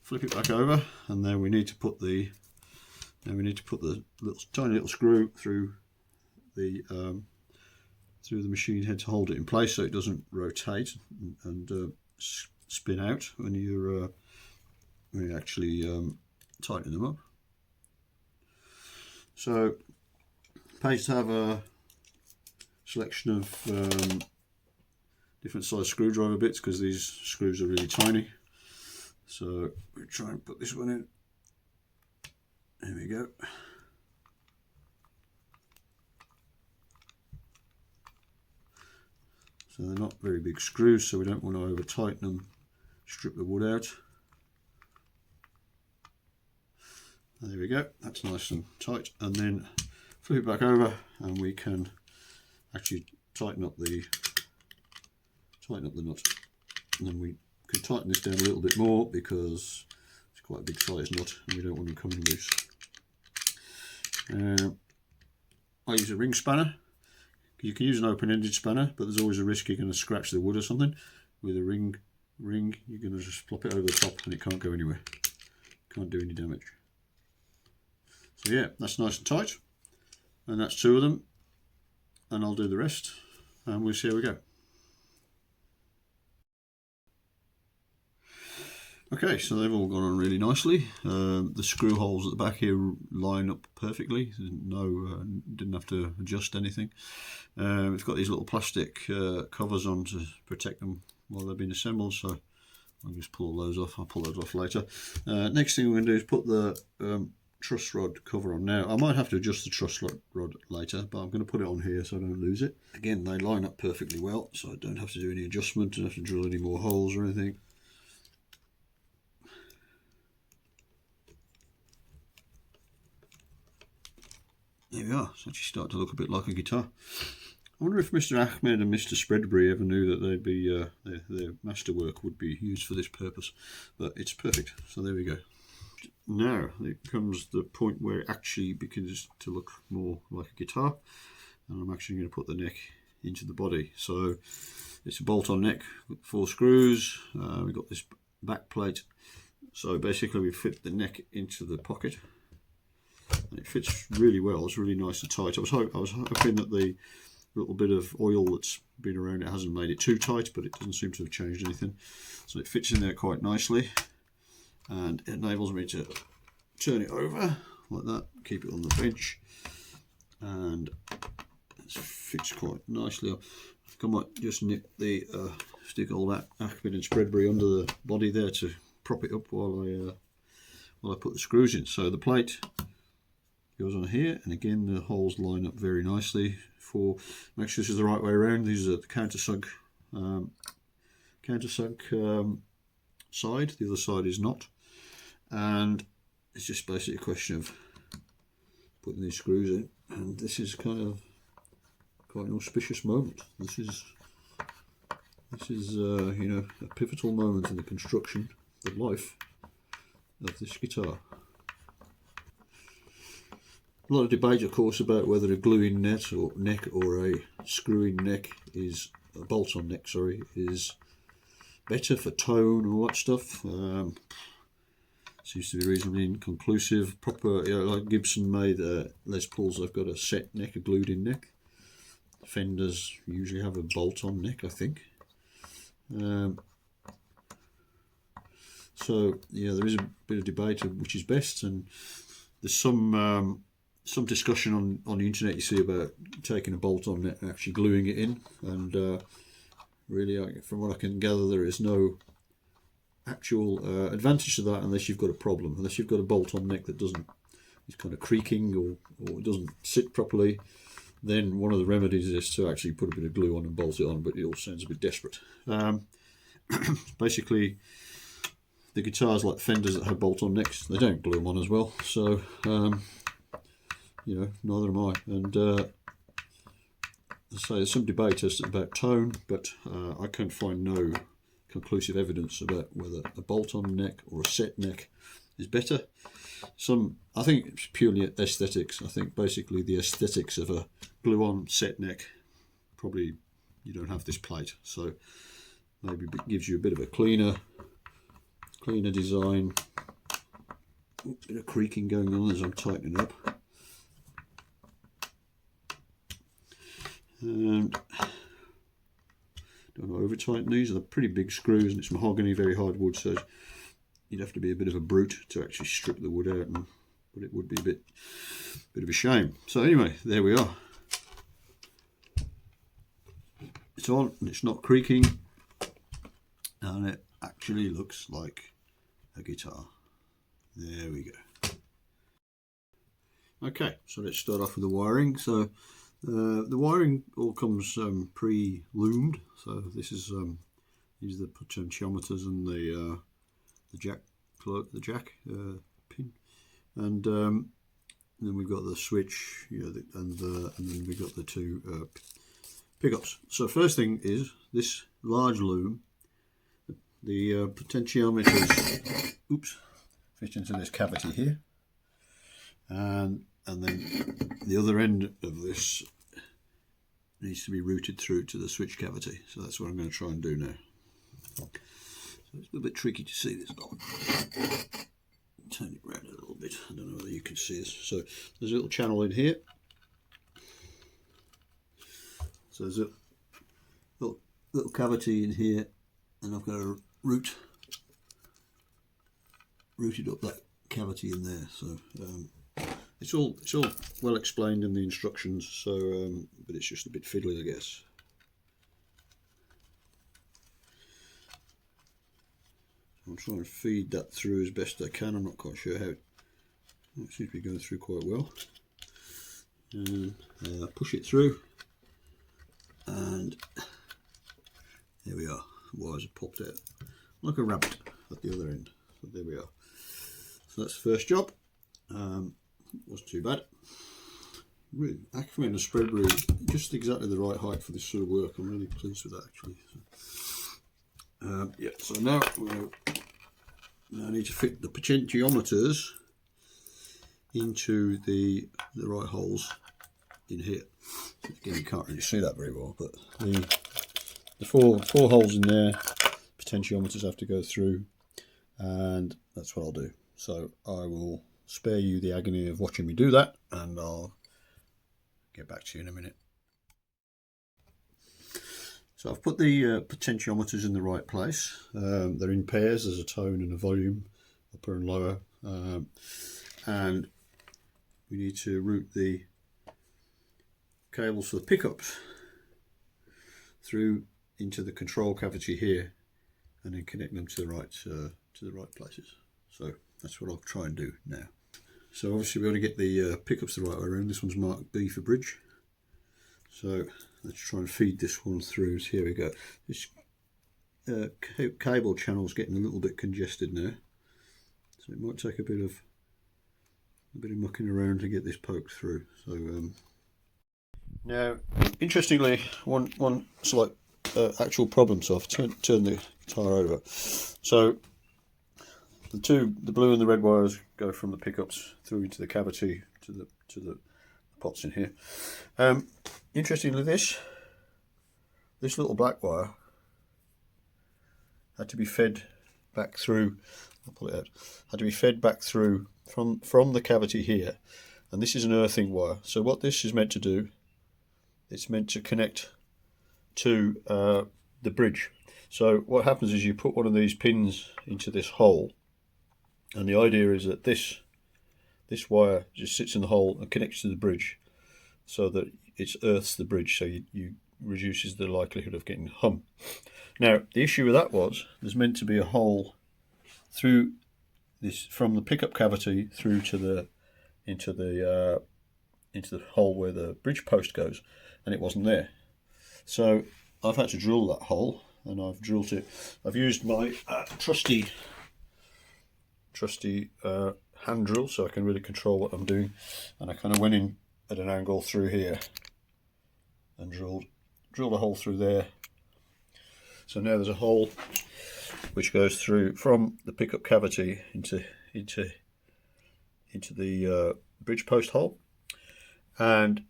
Speaker 1: Flip it back over, and then we need to put the tiny little screw through the machine head to hold it in place, so it doesn't rotate and spin out when you're actually tighten them up. So pays to have a selection of different size screwdriver bits, because these screws are really tiny. So we try and put this one in. There we go. So they're not very big screws, so we don't want to over tighten them, strip the wood out. There we go, that's nice and tight, and then flip it back over and we can actually tighten up the nut. And then we can tighten this down a little bit more because it's quite a big size nut and we don't want them coming loose. I use a ring spanner. You can use an open-ended spanner, but there's always a risk you're going to scratch the wood or something. With a ring
Speaker 2: ring, you're going to just flop it over the top and it can't go anywhere. Can't do any damage. So yeah, that's nice and tight. And that's 2 of them. And I'll do the rest and we'll see how we go. Okay, so they've all gone on really nicely. The screw holes at the back here line up perfectly. No, didn't have to adjust anything. It's got these little plastic covers on to protect them while they're being assembled, so I'll just pull those off. I'll pull those off later. Next thing we're going to do is put the truss rod cover on. Now, I might have to adjust the truss rod later, but I'm going to put it on here so I don't lose it. Again, they line up perfectly well, so I don't have to do any adjustment, don't have to drill any more holes or anything. There we are. It's actually starting to look a bit like a guitar. I wonder if Mr. Ahmed and Mr. Spreadbury ever knew that they'd be their masterwork would be used for this purpose, but it's perfect. So there we go. Now it comes the point where it actually begins to look more like a guitar, and I'm actually going to put the neck into the body. So it's a bolt-on neck with 4 screws. We've got this back plate. So basically we fit the neck into the pocket. And it fits really well. It's really nice and tight. I was hoping that the little bit of oil that's been around it hasn't made it too tight, but it doesn't seem to have changed anything. So it fits in there quite nicely, and it enables me to turn it over like that, keep it on the bench, and it fits quite nicely. I think I might just nip the stick all that Ahmed and Spreadbury under the body there to prop it up while I put the screws in. So the plate goes on here, and again the holes line up very nicely. For make sure this is the right way around, these are the countersunk side, the other side is not, and it's just basically a question of putting these screws in, and this is kind of quite an auspicious moment. This is you know, a pivotal moment in the construction, the life of this guitar. A lot of debate, of course, about whether a gluing neck or a screwing neck is a bolt-on neck, sorry, is better for tone and all that stuff. Seems to be reasonably inconclusive. Proper, you know, like Gibson made Les Pauls, they've got a set neck, a glued-in neck. Fenders usually have a bolt-on neck, I think. So yeah, there is a bit of debate of which is best, and there's some discussion on the internet you see about taking a bolt-on neck and actually gluing it in, and really, from what I can gather, there is no actual advantage to that unless you've got a problem, unless you've got a bolt-on neck that is kind of creaking or doesn't sit properly. Then one of the remedies is to actually put a bit of glue on and bolt it on, but it all sounds a bit desperate. Basically, the guitars like the Fenders that have bolt-on necks, they don't glue them on as well, so you know, neither am I. And as I say, there's some debate about tone, but I can find no conclusive evidence about whether a bolt-on neck or a set neck is better. I think it's purely aesthetics. I think basically the aesthetics of a glue-on set neck, probably you don't have this plate, so maybe it gives you a bit of a cleaner design. Oops, a bit of creaking going on as I'm tightening up. And don't over tighten these. They're pretty big screws, and it's mahogany, very hard wood, so you'd have to be a bit of a brute to actually strip the wood out, but it would be a bit of a shame. So anyway, there we are. It's on and it's not creaking, and it actually looks like a guitar. There we go. Okay, so let's start off with the wiring. So the wiring all comes pre-loomed. So this is these are the potentiometers and the jack pin, and then we've got the switch, you know, and then we've got the 2 pickups. So first thing is this large loom. The potentiometers, fit into this cavity here, and then the other end of this needs to be routed through to the switch cavity. So that's what I'm going to try and do now. It's a little bit tricky to see this. Turn it around a little bit. I don't know whether you can see this. So there's a little channel in here. So there's a little cavity in here, and I've got to route it up that cavity in there. So it's all well explained in the instructions. So but it's just a bit fiddly, I guess. I'm trying to feed that through as best I can. I'm not quite sure how. It seems to be going through quite well. And push it through, and there we are. The wires have popped out like a rabbit at the other end. So there we are. So that's the first job. Wasn't too bad. Really, Acme and the Spreadbury, just exactly the right height for this sort of work. I'm really pleased with that, actually. So, yeah. So now I need to fit the potentiometers into the right holes in here. Again, you can't really see that very well, but the four holes in there, potentiometers have to go through, and that's what I'll do. So I will spare you the agony of watching me do that, and I'll get back to you in a minute. So I've put the potentiometers in the right place. They're in pairs. There's a tone and a volume, upper and lower, and we need to route the cables for the pickups through into the control cavity here, and then connect them to the right places. So that's what I'll try and do now. So obviously we want to get the pickups the right way around. This one's marked B for bridge. So let's try and feed this one through. So here we go. This cable channel's getting a little bit congested now, so it might take a bit of mucking around to get this poked through. So now, interestingly, one slight actual problem. So I've turned the guitar over. So the blue and the red wires go from the pickups through into the cavity to the pots in here. Interestingly, this little black wire had to be fed back through. I'll pull it out. Had to be fed back through from the cavity here, and this is an earthing wire. So what this is meant to do, it's meant to connect to the bridge. So what happens is you put one of these pins into this hole, and the idea is that this wire just sits in the hole and connects to the bridge, so that it earths the bridge, so you reduces the likelihood of getting hum. Now the issue with that was there's meant to be a hole through this from the pickup cavity through to into the hole where the bridge post goes, and it wasn't there. So I've had to drill that hole, and I've drilled it. I've used my trusty hand drill, so I can really control what I'm doing, and I kind of went in at an angle through here and drilled a hole through there. So now there's a hole which goes through from the pickup cavity into the bridge post hole, and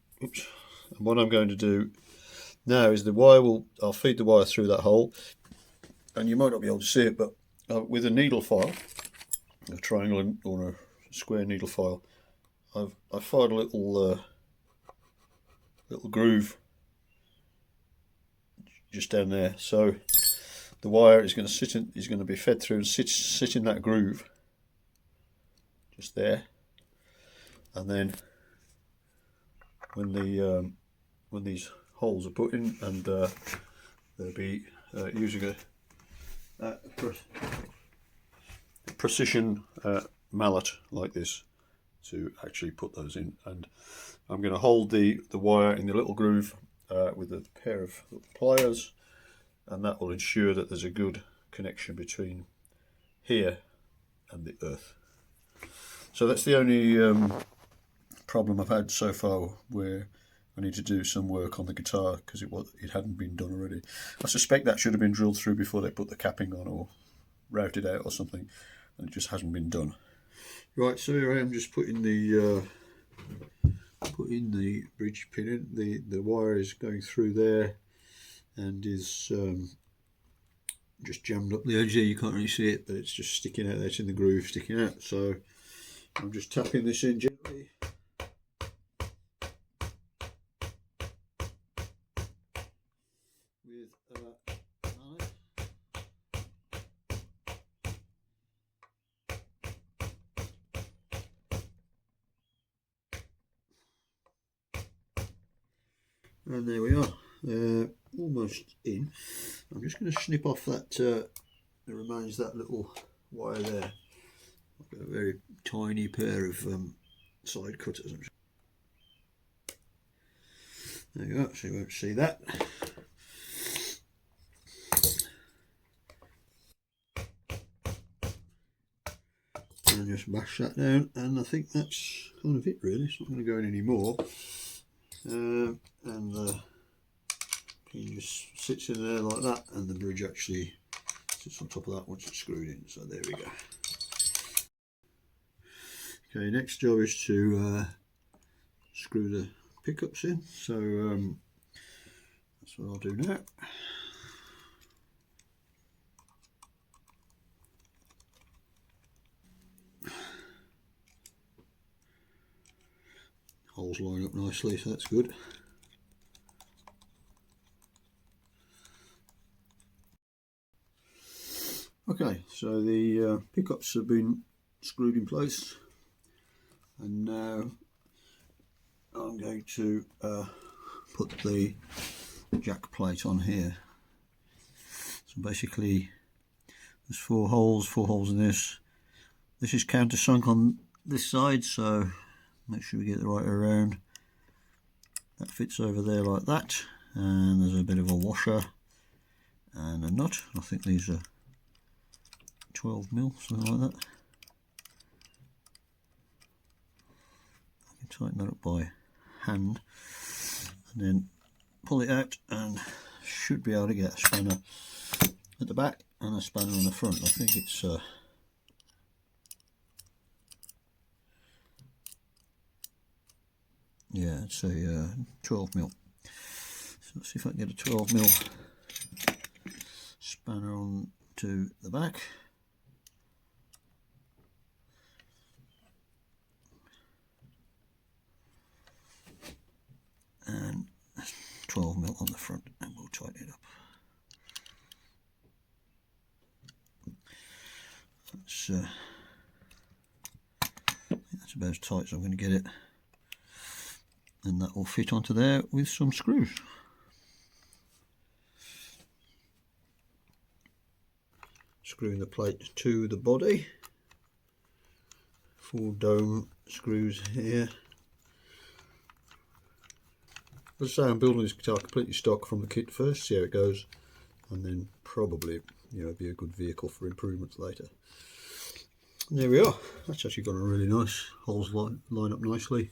Speaker 2: what I'm going to do now is I'll feed the wire through that hole, and you might not be able to see it, but with a needle file, a triangle or a square needle file, I've fired a little groove just down there. So the wire is going to be fed through and sit in that groove just there, and then when these holes are put in, and they'll be using a precision mallet like this to actually put those in, and I'm going to hold the wire in the little groove with a pair of pliers, and that will ensure that there's a good connection between here and the earth. So that's the only problem I've had so far where I need to do some work on the guitar, because it hadn't been done already. I suspect that should have been drilled through before they put the capping on or routed out or something, and it just hasn't been done. Right, so here I am just putting the bridge pin in. The wire is going through there and is just jammed up the edge there. You can't really see it, but it's just sticking out there. It's in the groove sticking out. So I'm just tapping this in gently. With mallet. And there we are, almost in. I'm just going to snip off that, the remains that little wire there. I've got a very tiny pair of side cutters. There you go, so you won't see that. And just mash that down, and I think that's kind of it really. It's not going to go in any more. And the pin just sits in there like that, and the bridge actually sits on top of that once it's screwed in. So there we go. Okay, next job is to screw the pickups in. So that's what I'll do now. Holes line up nicely, so that's good. Okay, so the pickups have been screwed in place, and now I'm going to put the jack plate on here. So basically there's four holes in this. This is countersunk on this side, so make sure we get the right way around. That fits over there like that, and there's a bit of a washer and a nut. I think these are 12mm, something like that. I can tighten that up by hand and then pull it out, and should be able to get a spanner at the back and a spanner on the front. I think it's yeah, it's a 12mm. So let's see if I can get a 12mm spanner on to the back. And 12mm on the front, and we'll tighten it up. That's about as tight as I'm going to get it, and that will fit onto there with some screws. Screwing the plate to the body. 4 dome screws here. As I say, I'm building this guitar completely stock from the kit first, see how it goes, and then probably, you know, be a good vehicle for improvements later. And there we are. That's actually got a really nice, holes line up nicely.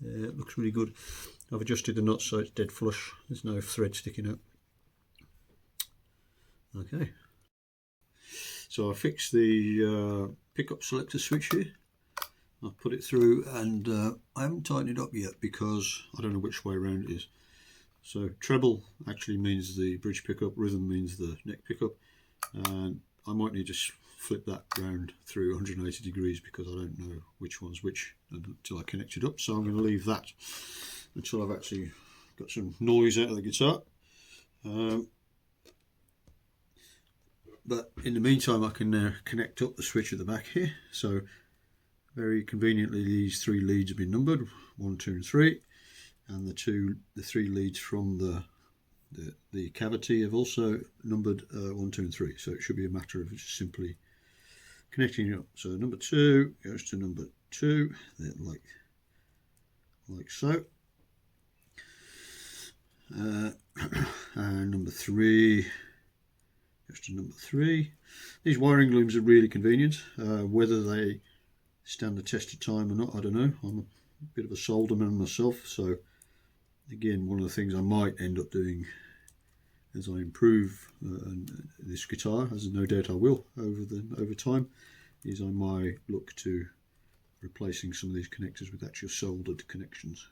Speaker 2: It looks really good. I've adjusted the nuts so it's dead flush. There's no thread sticking out. Okay. So I fixed the pickup selector switch here. I've put it through, and I haven't tightened it up yet because I don't know which way around it is. So treble actually means the bridge pickup, rhythm means the neck pickup, and I might need to flip that round through 180 degrees because I don't know which one's which until I connect it up. So I'm going to leave that until I've actually got some noise out of the guitar. But in the meantime, I can now connect up the switch at the back here. So very conveniently, these 3 leads have been numbered, 1, 2 and 3, and the 3 leads from the cavity have also numbered 1, 2 and 3. So it should be a matter of just simply connecting it up. So number 2 goes to number 2, like so, and number 3 goes to number 3. These wiring looms are really convenient. Whether they stand the test of time or not, I don't know. I'm a bit of a solderman myself, so again, one of the things I might end up doing as I improve this guitar, as no doubt I will over time, is I might look to replacing some of these connectors with actual soldered connections.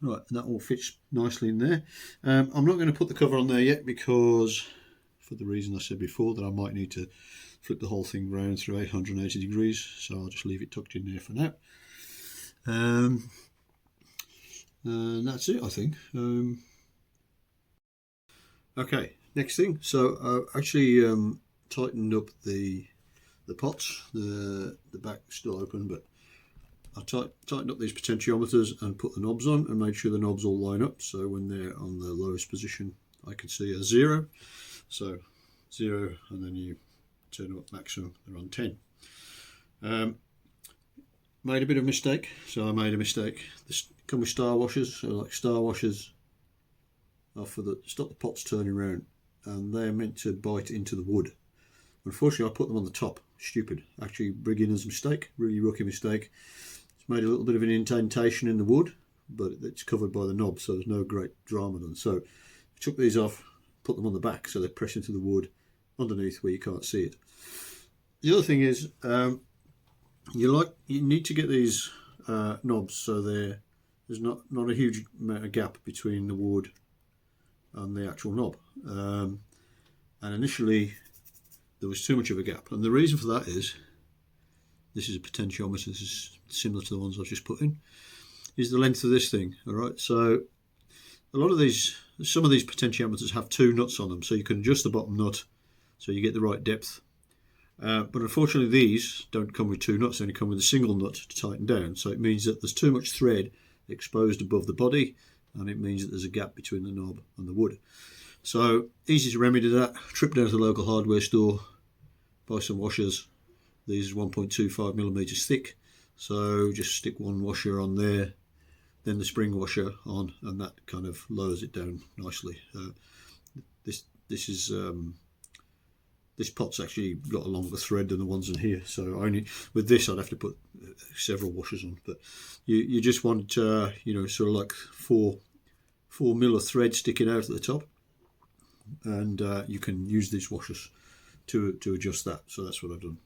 Speaker 2: Right, and that all fits nicely in there. I'm not going to put the cover on there yet because, for the reason I said before, that I might need to flip the whole thing round through 880 degrees, so I'll just leave it tucked in there for now. And that's it, I think. Okay, next thing. So I actually tightened up the pots. The back's still open, but I tightened up these potentiometers and put the knobs on and made sure the knobs all line up. So when they're on the lowest position, I can see a 0. So 0, and then you turn them up maximum, they're on 10. Made a bit of mistake. So I made a mistake. This come with star washers. So like star washers are for the stop the pots turning around, and they're meant to bite into the wood. Unfortunately, I put them on the top. Stupid. Actually, beginner's mistake. Really rookie mistake. It's made a little bit of an indentation in the wood, but it's covered by the knob, so there's no great drama done. So I took these off, put them on the back, so they press into the wood underneath where you can't see it. The other thing is, you need to get these knobs so there's not a huge amount of gap between the wood and the actual knob. And initially there was too much of a gap, and the reason for that is, this is a potentiometer, this is similar to the ones I've just put in, is the length of this thing. Alright, so some of these potentiometers have 2 nuts on them, so you can adjust the bottom nut so you get the right depth. But unfortunately these don't come with 2 nuts, they only come with a single nut to tighten down, so it means that there's too much thread exposed above the body, and it means that there's a gap between the knob and the wood. So easy to remedy that. Trip down to the local hardware store, buy some washers. These are 1.25mm thick, so just stick one washer on there, then the spring washer on, and that kind of lowers it down nicely. This pot's actually got a longer thread than the ones in here, so with this I'd have to put several washers on. But you just want sort of like 4 mil of thread sticking out at the top, and you can use these washers to adjust that. So that's what I've done.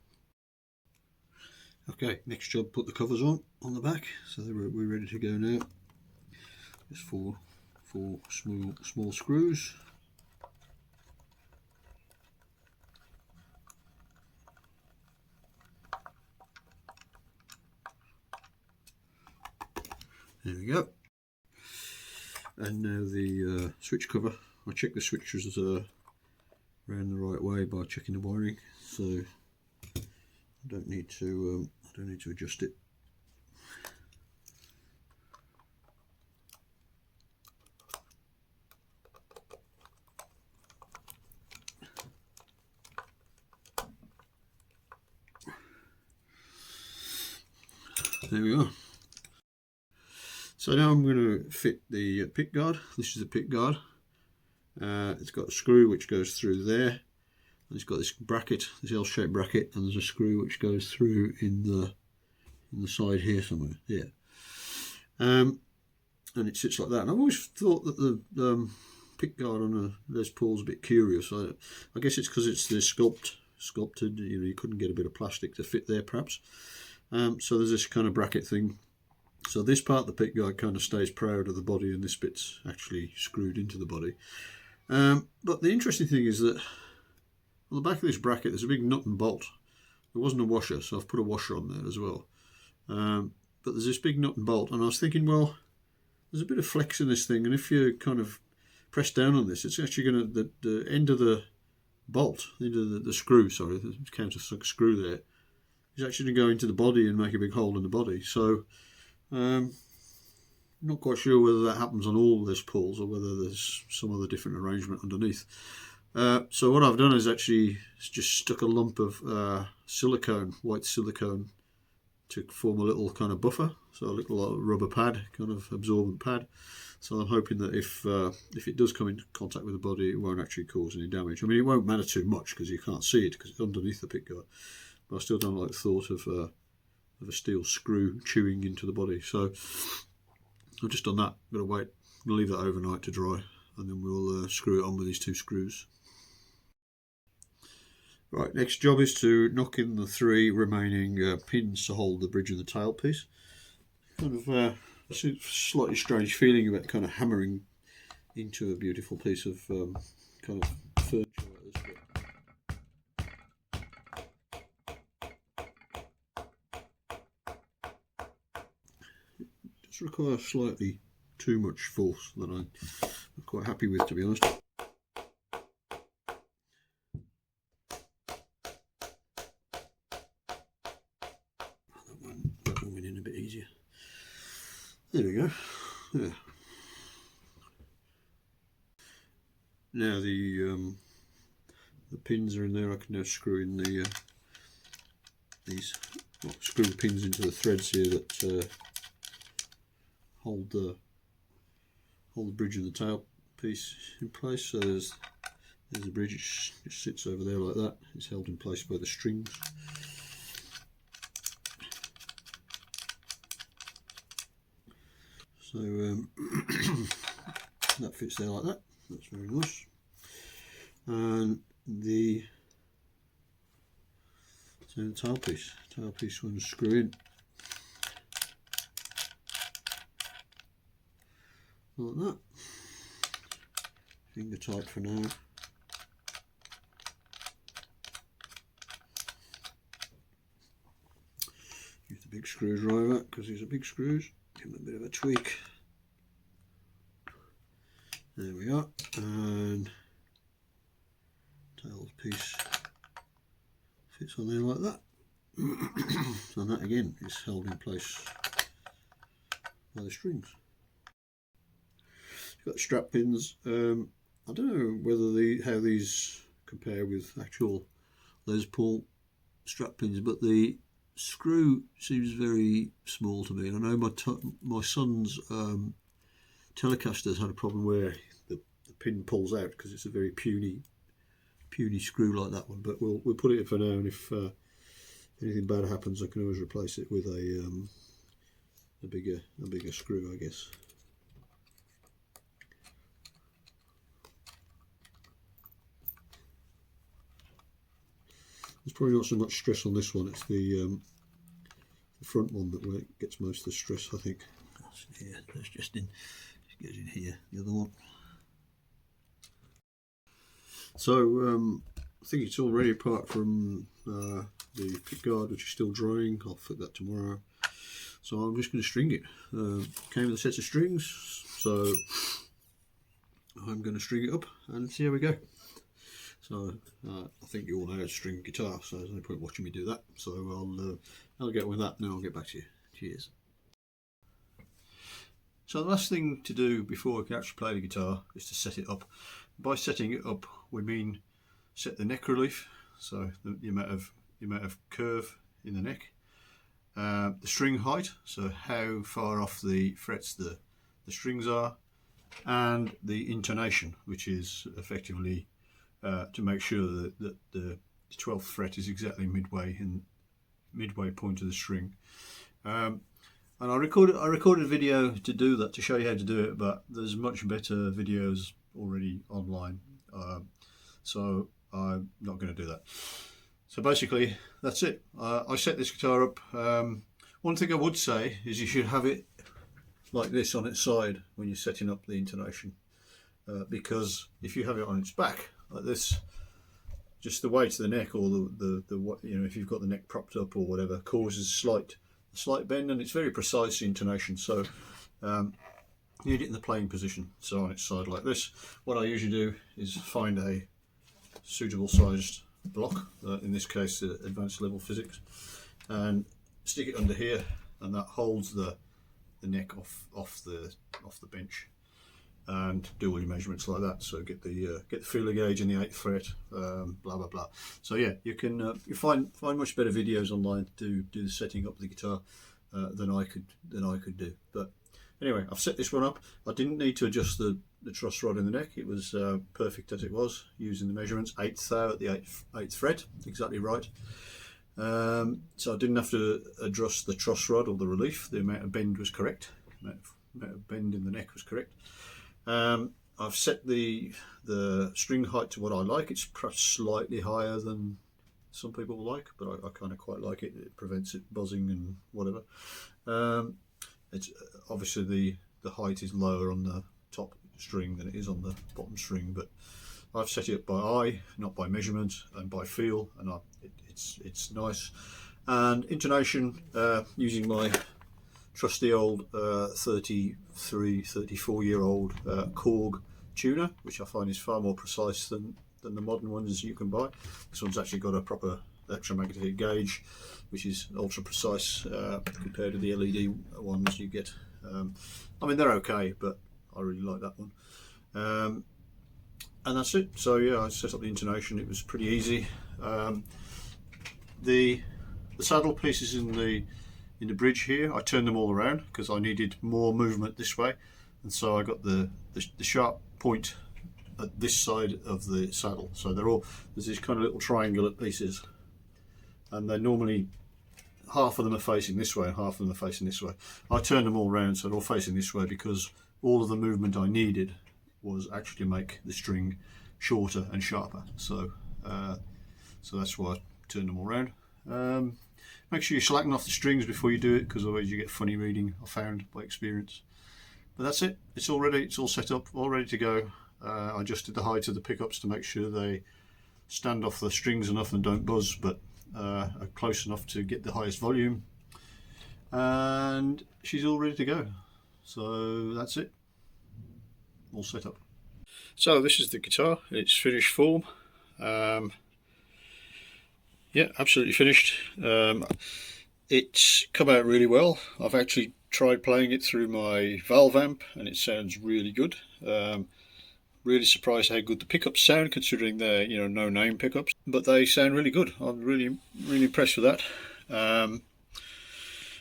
Speaker 2: Okay, next job, put the covers on the back, so we're ready to go now. Just 4 small screws. There we go. And now the switch cover. I check the switches around the right way by checking the wiring, so I don't need to adjust it. There we are. So now I'm going to fit the pick guard. This is the pick guard. It's got a screw which goes through there, and it's got this bracket, this L-shaped bracket, and there's a screw which goes through in the side here somewhere. Yeah, and it sits like that. And I've always thought that the pick guard on a Les Paul's a bit curious. I guess it's because it's the sculpted. You couldn't get a bit of plastic to fit there, perhaps. So there's this kind of bracket thing. So this part of the pick guard kind of stays proud of the body, and this bit's actually screwed into the body. But the interesting thing is that on the back of this bracket there's a big nut and bolt. There wasn't a washer, so I've put a washer on there as well. But there's this big nut and bolt, and I was thinking, well, there's a bit of flex in this thing, and if you kind of press down on this, it's actually going to, the end of the bolt, into the screw, sorry, the counter screw there, is actually going to go into the body and make a big hole in the body. So not quite sure whether that happens on all Les Pauls or whether there's some other different arrangement underneath. So what I've done is actually just stuck a lump of silicone, white silicone, to form a little kind of buffer, so a little rubber pad, kind of absorbent pad. So I'm hoping that if it does come into contact with the body, it won't actually cause any damage. I mean, it won't matter too much because you can't see it because it's underneath the pick guard. But I still don't like the thought of a steel screw chewing into the body. So I've just done that. I'm going to wait. I'm going to leave that overnight to dry, and then we'll screw it on with these 2 screws. Right, next job is to knock in the 3 remaining pins to hold the bridge of the tailpiece. Kind of It's a slightly strange feeling about kind of hammering into a beautiful piece of kind of furniture like this. It does require slightly too much force that I'm quite happy with, to be honest. That one went in a bit easier. There we go. Yeah. Now the pins are in there. I can now screw in the these screw pins into the threads here that hold the bridge and the tail piece in place. So there's the bridge. It just sits over there like that. It's held in place by the strings. So that fits there like that. That's very nice. And the tailpiece one screw in like that. Finger tight for now. Use the big screwdriver because these are big screws. Give them a bit of a tweak. There we are, and tail piece fits on there like that. And that again is held in place by the strings. You've got strap pins. I don't know whether how these compare with actual Les Paul strap pins, but the screw seems very small to me. And I know my son's Telecaster's had a problem where the pin pulls out because it's a very puny screw like that one. But we'll put it in for now, and if anything bad happens, I can always replace it with a bigger screw, I guess. There's probably not so much stress on this one. It's the front one that gets most of the stress, I think. That's here. That's just in. Just goes in here. The other one. So I think it's all ready apart from the pickguard, which is still drying. I'll fit that tomorrow. So I'm just going to string it. Came with a set of strings, so I'm going to string it up and see how we go. So I think you all know how to string guitar, so there's no point watching me do that. So I'll get on with that and then I'll get back to you. Cheers. So the last thing to do before we can actually play the guitar is to set it up. By setting it up, we mean set the neck relief, so the amount of curve in the neck, the string height, so how far off the frets the strings are, and the intonation, which is effectively to make sure that the 12th fret is exactly midway point of the string. And I recorded a video to do that, to show you how to do it, but there's much better videos already online, so I'm not going to do that. So basically that's it. I set this guitar up. One thing I would say is you should have it like this on its side when you're setting up the intonation, because if you have it on its back like this, just the weight of the neck, or the if you've got the neck propped up or whatever, causes a slight bend, and it's very precise intonation. So you need it in the playing position, so on its side like this. What I usually do is find a suitable sized block, in this case advanced level physics, and stick it under here, and that holds the neck off the bench, and do all your measurements like that. So get the feeler gauge in the 8th fret, blah blah blah. So yeah, you can you find much better videos online to do the setting up the guitar than I could do. But anyway, I've set this one up. I didn't need to adjust the truss rod in the neck. It was perfect as it was, using the measurements. 8th thou at the 8th fret, exactly right. So I didn't have to adjust the truss rod or the relief. The amount of bend was correct. The amount of bend in the neck was correct. I've set the string height to what I like. It's perhaps slightly higher than some people like, but I kind of quite like it. It prevents it buzzing and whatever. It's obviously the height is lower on the top string than it is on the bottom string, but I've set it up by eye, not by measurement, and by feel, and it's nice. And intonation, using my trusty old 34-year-old Korg tuner, which I find is far more precise than the modern ones you can buy. This one's actually got a proper electromagnetic gauge, which is ultra precise compared to the LED ones you get. I mean, they're okay, but I really like that one. And that's it. So yeah, I set up the intonation. It was pretty easy. The saddle pieces in the bridge here, I turned them all around because I needed more movement this way, and so I got the sharp point at this side of the saddle. So there's these kind of little triangular pieces, and they're normally, half of them are facing this way and half of them are facing this way. I turned them all around so they're all facing this way because all of the movement I needed was actually to make the string shorter and sharper. So so that's why I turned them all around. Make sure you slacken off the strings before you do it, because otherwise you get funny reading, I found by experience. But that's it. It's all ready. It's all set up, all ready to go. I adjusted the height of the pickups to make sure they stand off the strings enough and don't buzz, but are close enough to get the highest volume. And she's all ready to go. So that's it. All set up. So this is the guitar in its finished form. Yeah, absolutely finished. It's come out really well. I've actually tried playing it through my valve amp and it sounds really good. Really surprised how good the pickups sound, considering they're, you know, no name pickups, but they sound really good. I'm really impressed with that.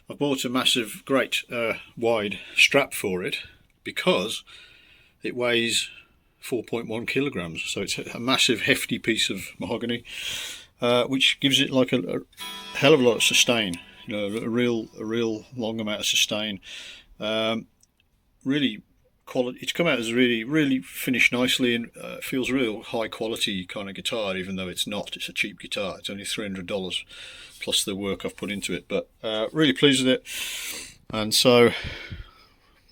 Speaker 2: I've bought a massive, great wide strap for it because it weighs 4.1 kilograms, so it's a massive hefty piece of mahogany, which gives it like a hell of a lot of sustain, you know, a real long amount of sustain. Really quality. It's come out as really finished nicely, and feels real high quality kind of guitar, even though it's not. It's a cheap guitar. It's only $300 plus the work I've put into it, but really pleased with it. And so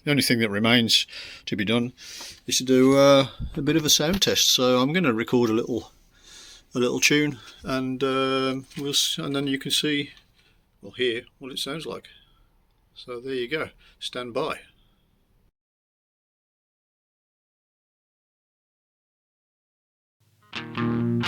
Speaker 2: the only thing that remains to be done is to do a bit of a sound test. So I'm going to record a little tune, and then you can see, well, hear what it sounds like. So there you go. Stand by.
Speaker 3: Running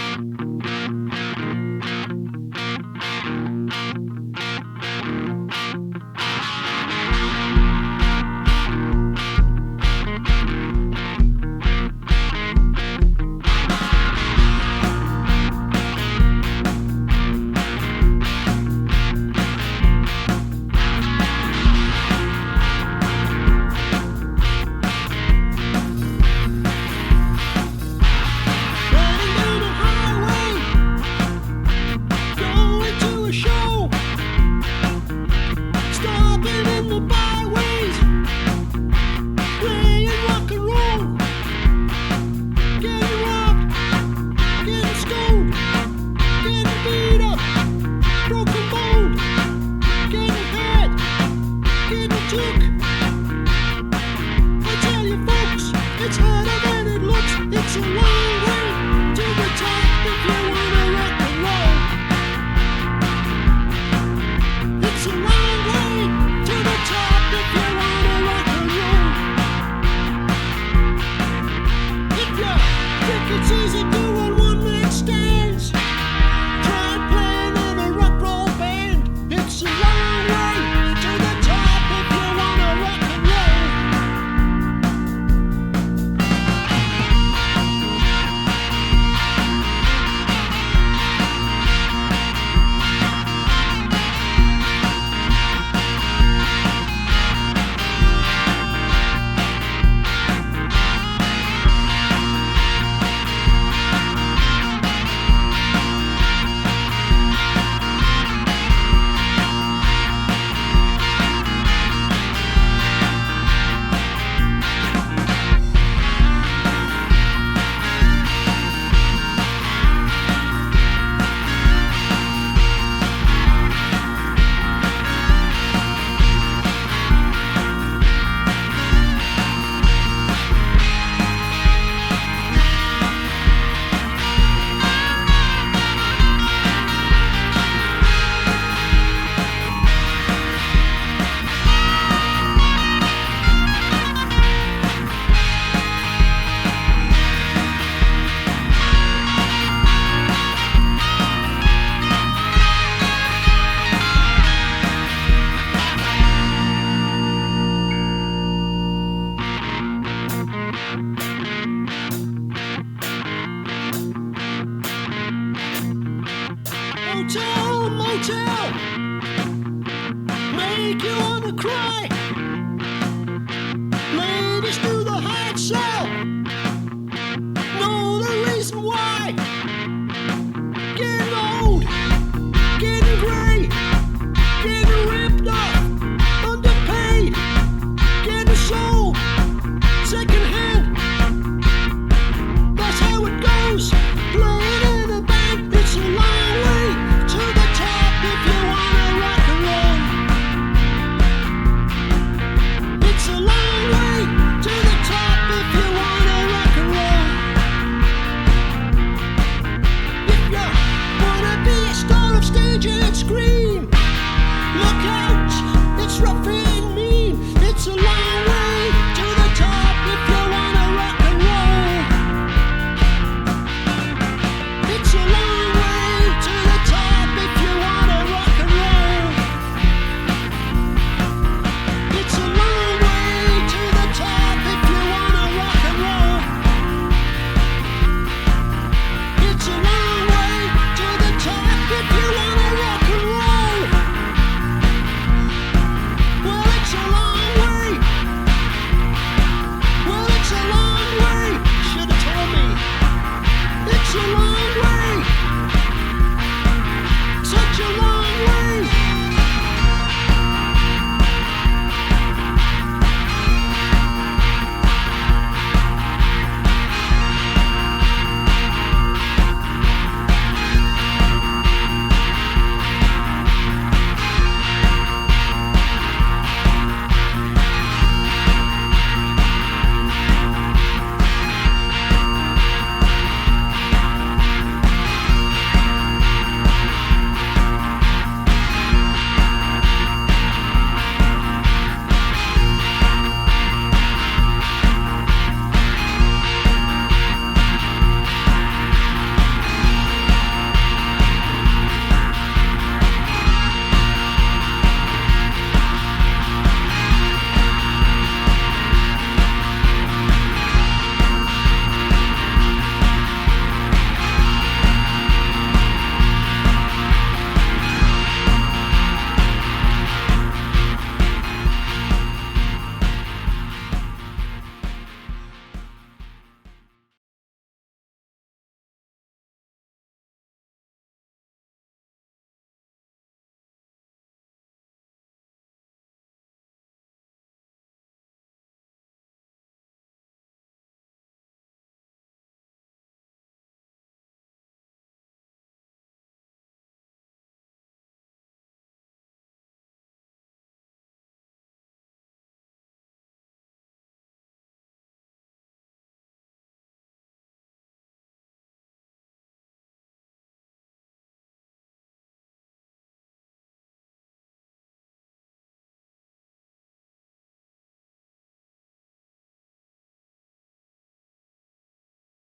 Speaker 3: down gonna cry.